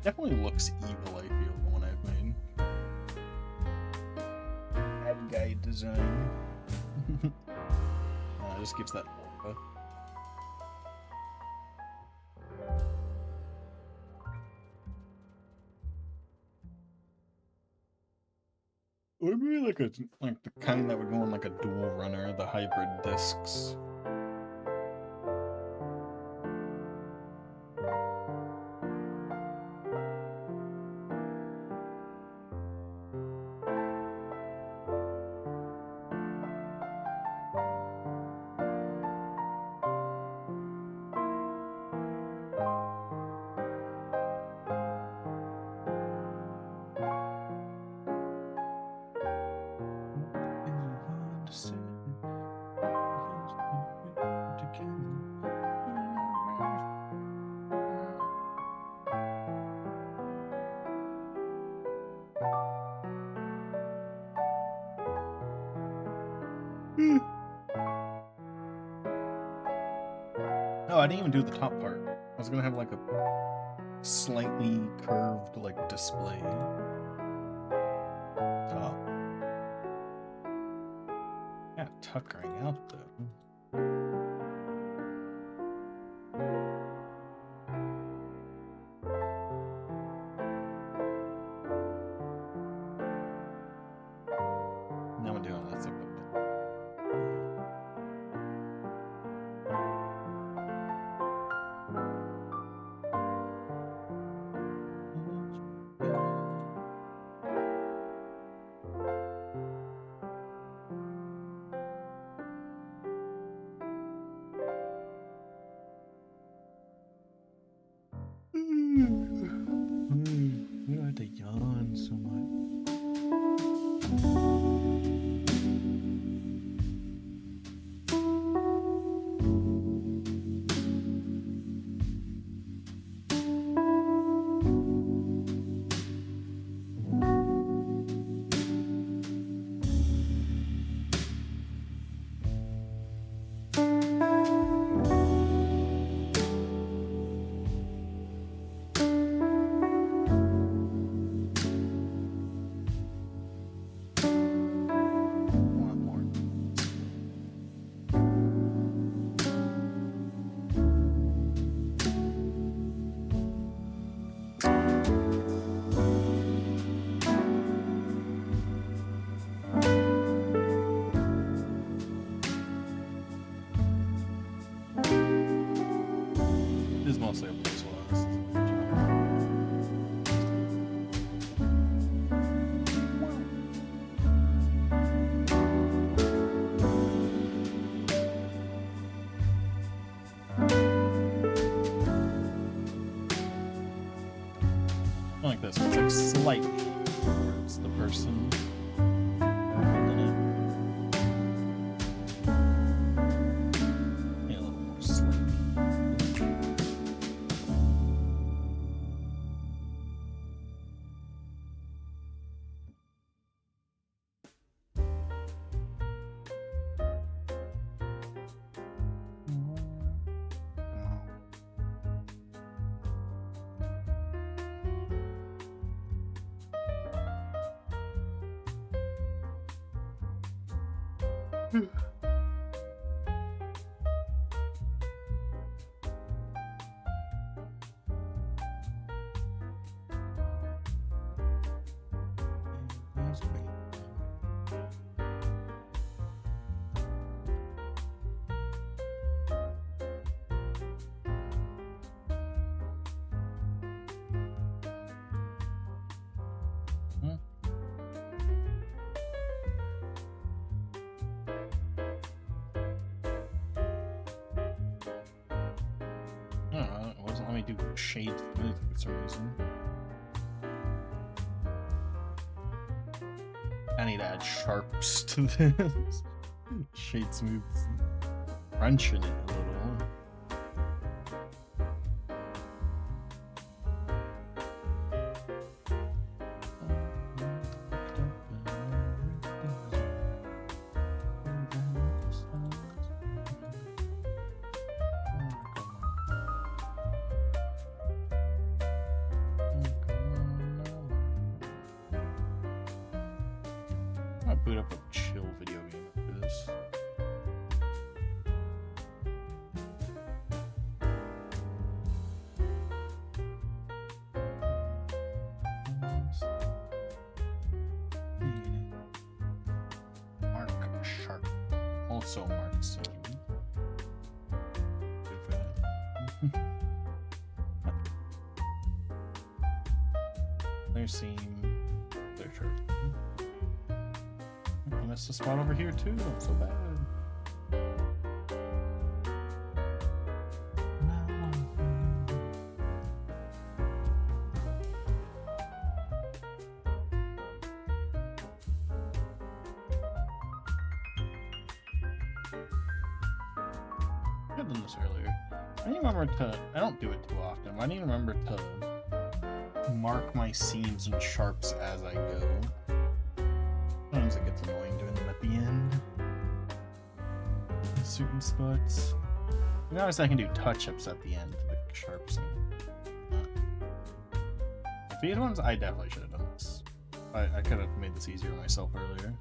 Definitely looks evil, I feel, the one I've made. Bad guy design. Just gives that aura. Or maybe like the kind that would go on like a dual runner, the hybrid discs. Oh, I didn't even do the top part. I was gonna have like a slightly curved like display top. Yeah, tuckering out though. Now I'm doing that. mostly a placeholder. Like this, it's like slightly towards the person. Yeah, a little more slightly. It wasn't letting me do shade smooth for some reason. I need to add sharps to this. Shade smooth, crunching it a little. I'll boot up a chill video game after this. Mark Sharp. Also Mark Seam. Good for that. Their seam. Their shirt. I missed a spot over here too. I'm so bad. I've done this earlier. I need to remember to. I don't do it too often. But I need to remember to mark my seams and sharps as I go. Sometimes it gets annoying doing them at the end. In certain spots. And obviously I can do touch-ups at the end to the sharps and these ones I definitely should have done this. I could have made this easier myself earlier.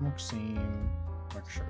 Mark seam, mark sharp.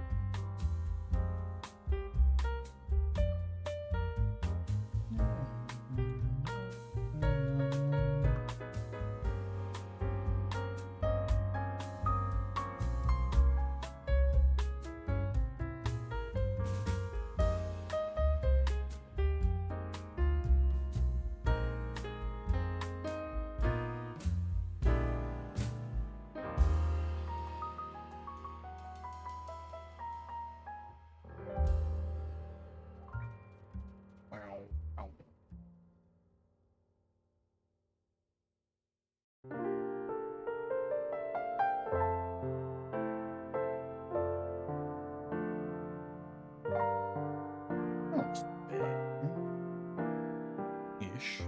Ish.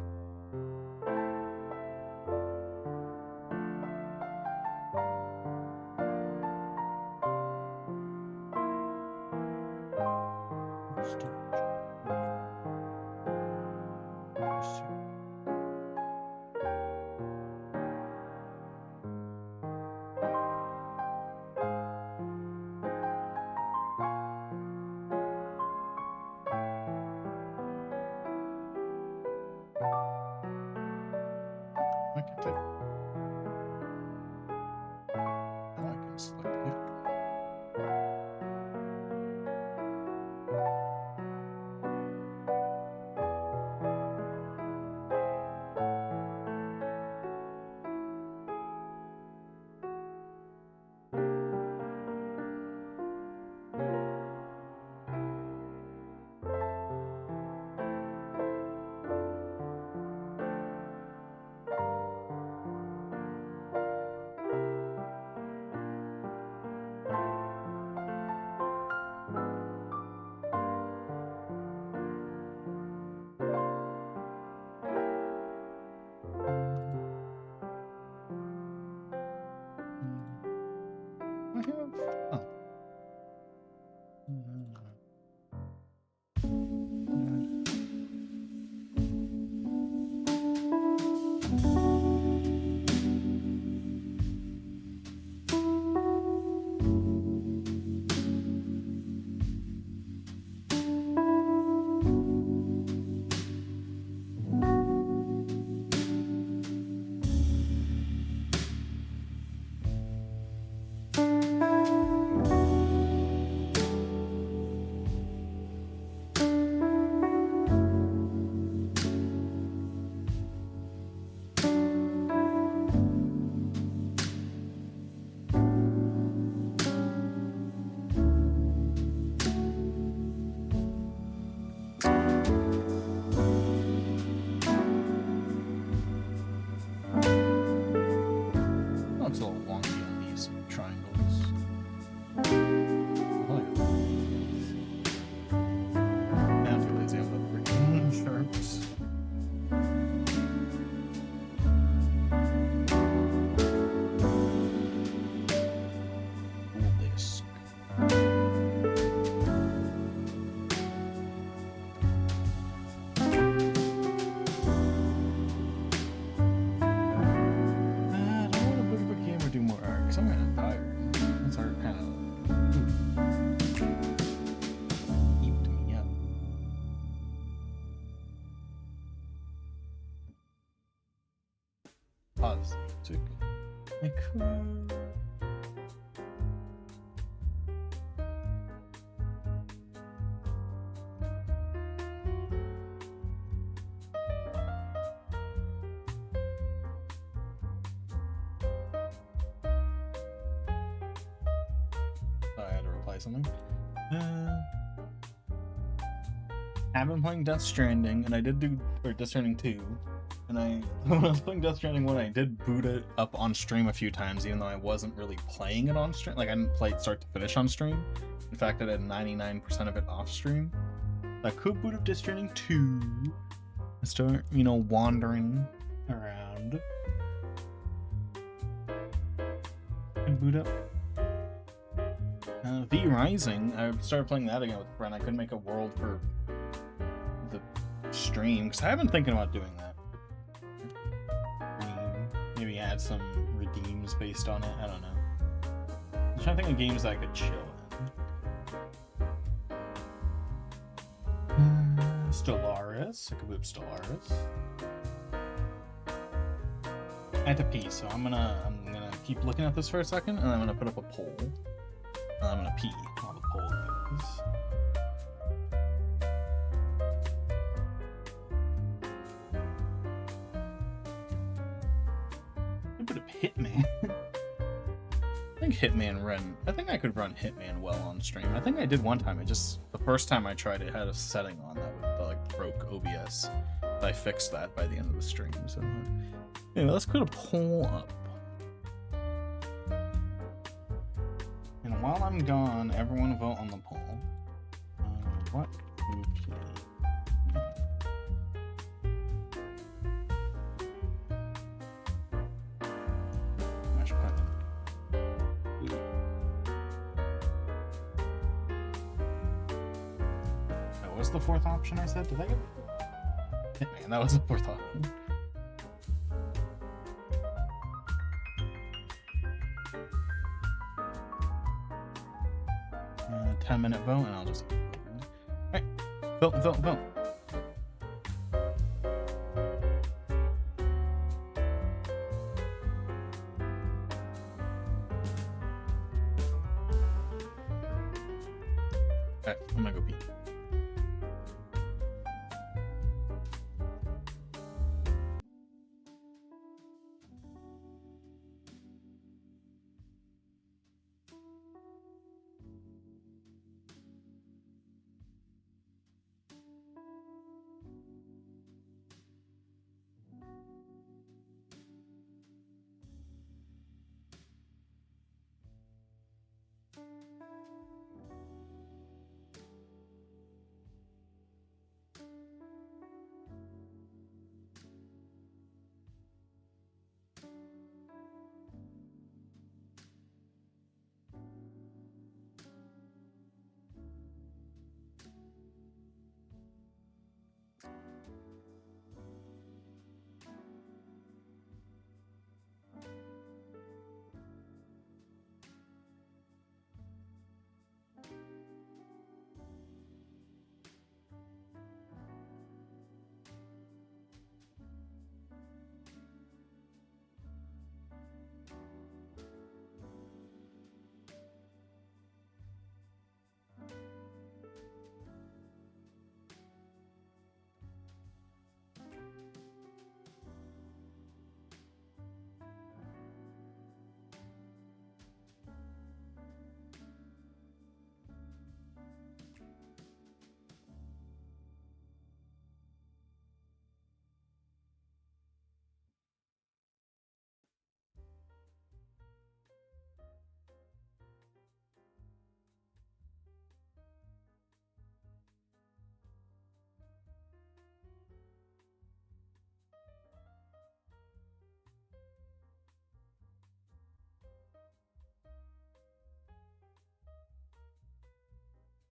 Look at that. this music. I could. I had to reply something. I've been playing Death Stranding, and I did do Death Stranding 2, and when I was playing Death Stranding 1, I did boot it up on stream a few times, even though I wasn't really playing it on stream. Like, I didn't play it start to finish on stream. In fact, I did 99% of it off stream. I could boot up Death Stranding 2 and start, wandering around. And boot up V Rising. I started playing that again with a friend. I couldn't make a world for the stream because I have been thinking about doing that. Maybe add some redeems based on it. I don't know. I'm trying to think of games that I could chill in. Stellaris. I could boot Stellaris. I had to pee, so I'm gonna keep looking at this for a second, and I'm gonna put up a poll. I'm gonna pee while the poll goes. I put up Hitman. I think I could run Hitman well on stream. I think I did one time. The first time I tried it had a setting on that broke OBS. But I fixed that by the end of the stream. So anyway, let's put a poll up. And while I'm gone, everyone vote on the poll. What do you play? Smash button. That was the fourth option I said? Did I get Hitman? That was the fourth option. 10-minute vote, and I'll just. Alright. Vote. Alright, I'm gonna go pee.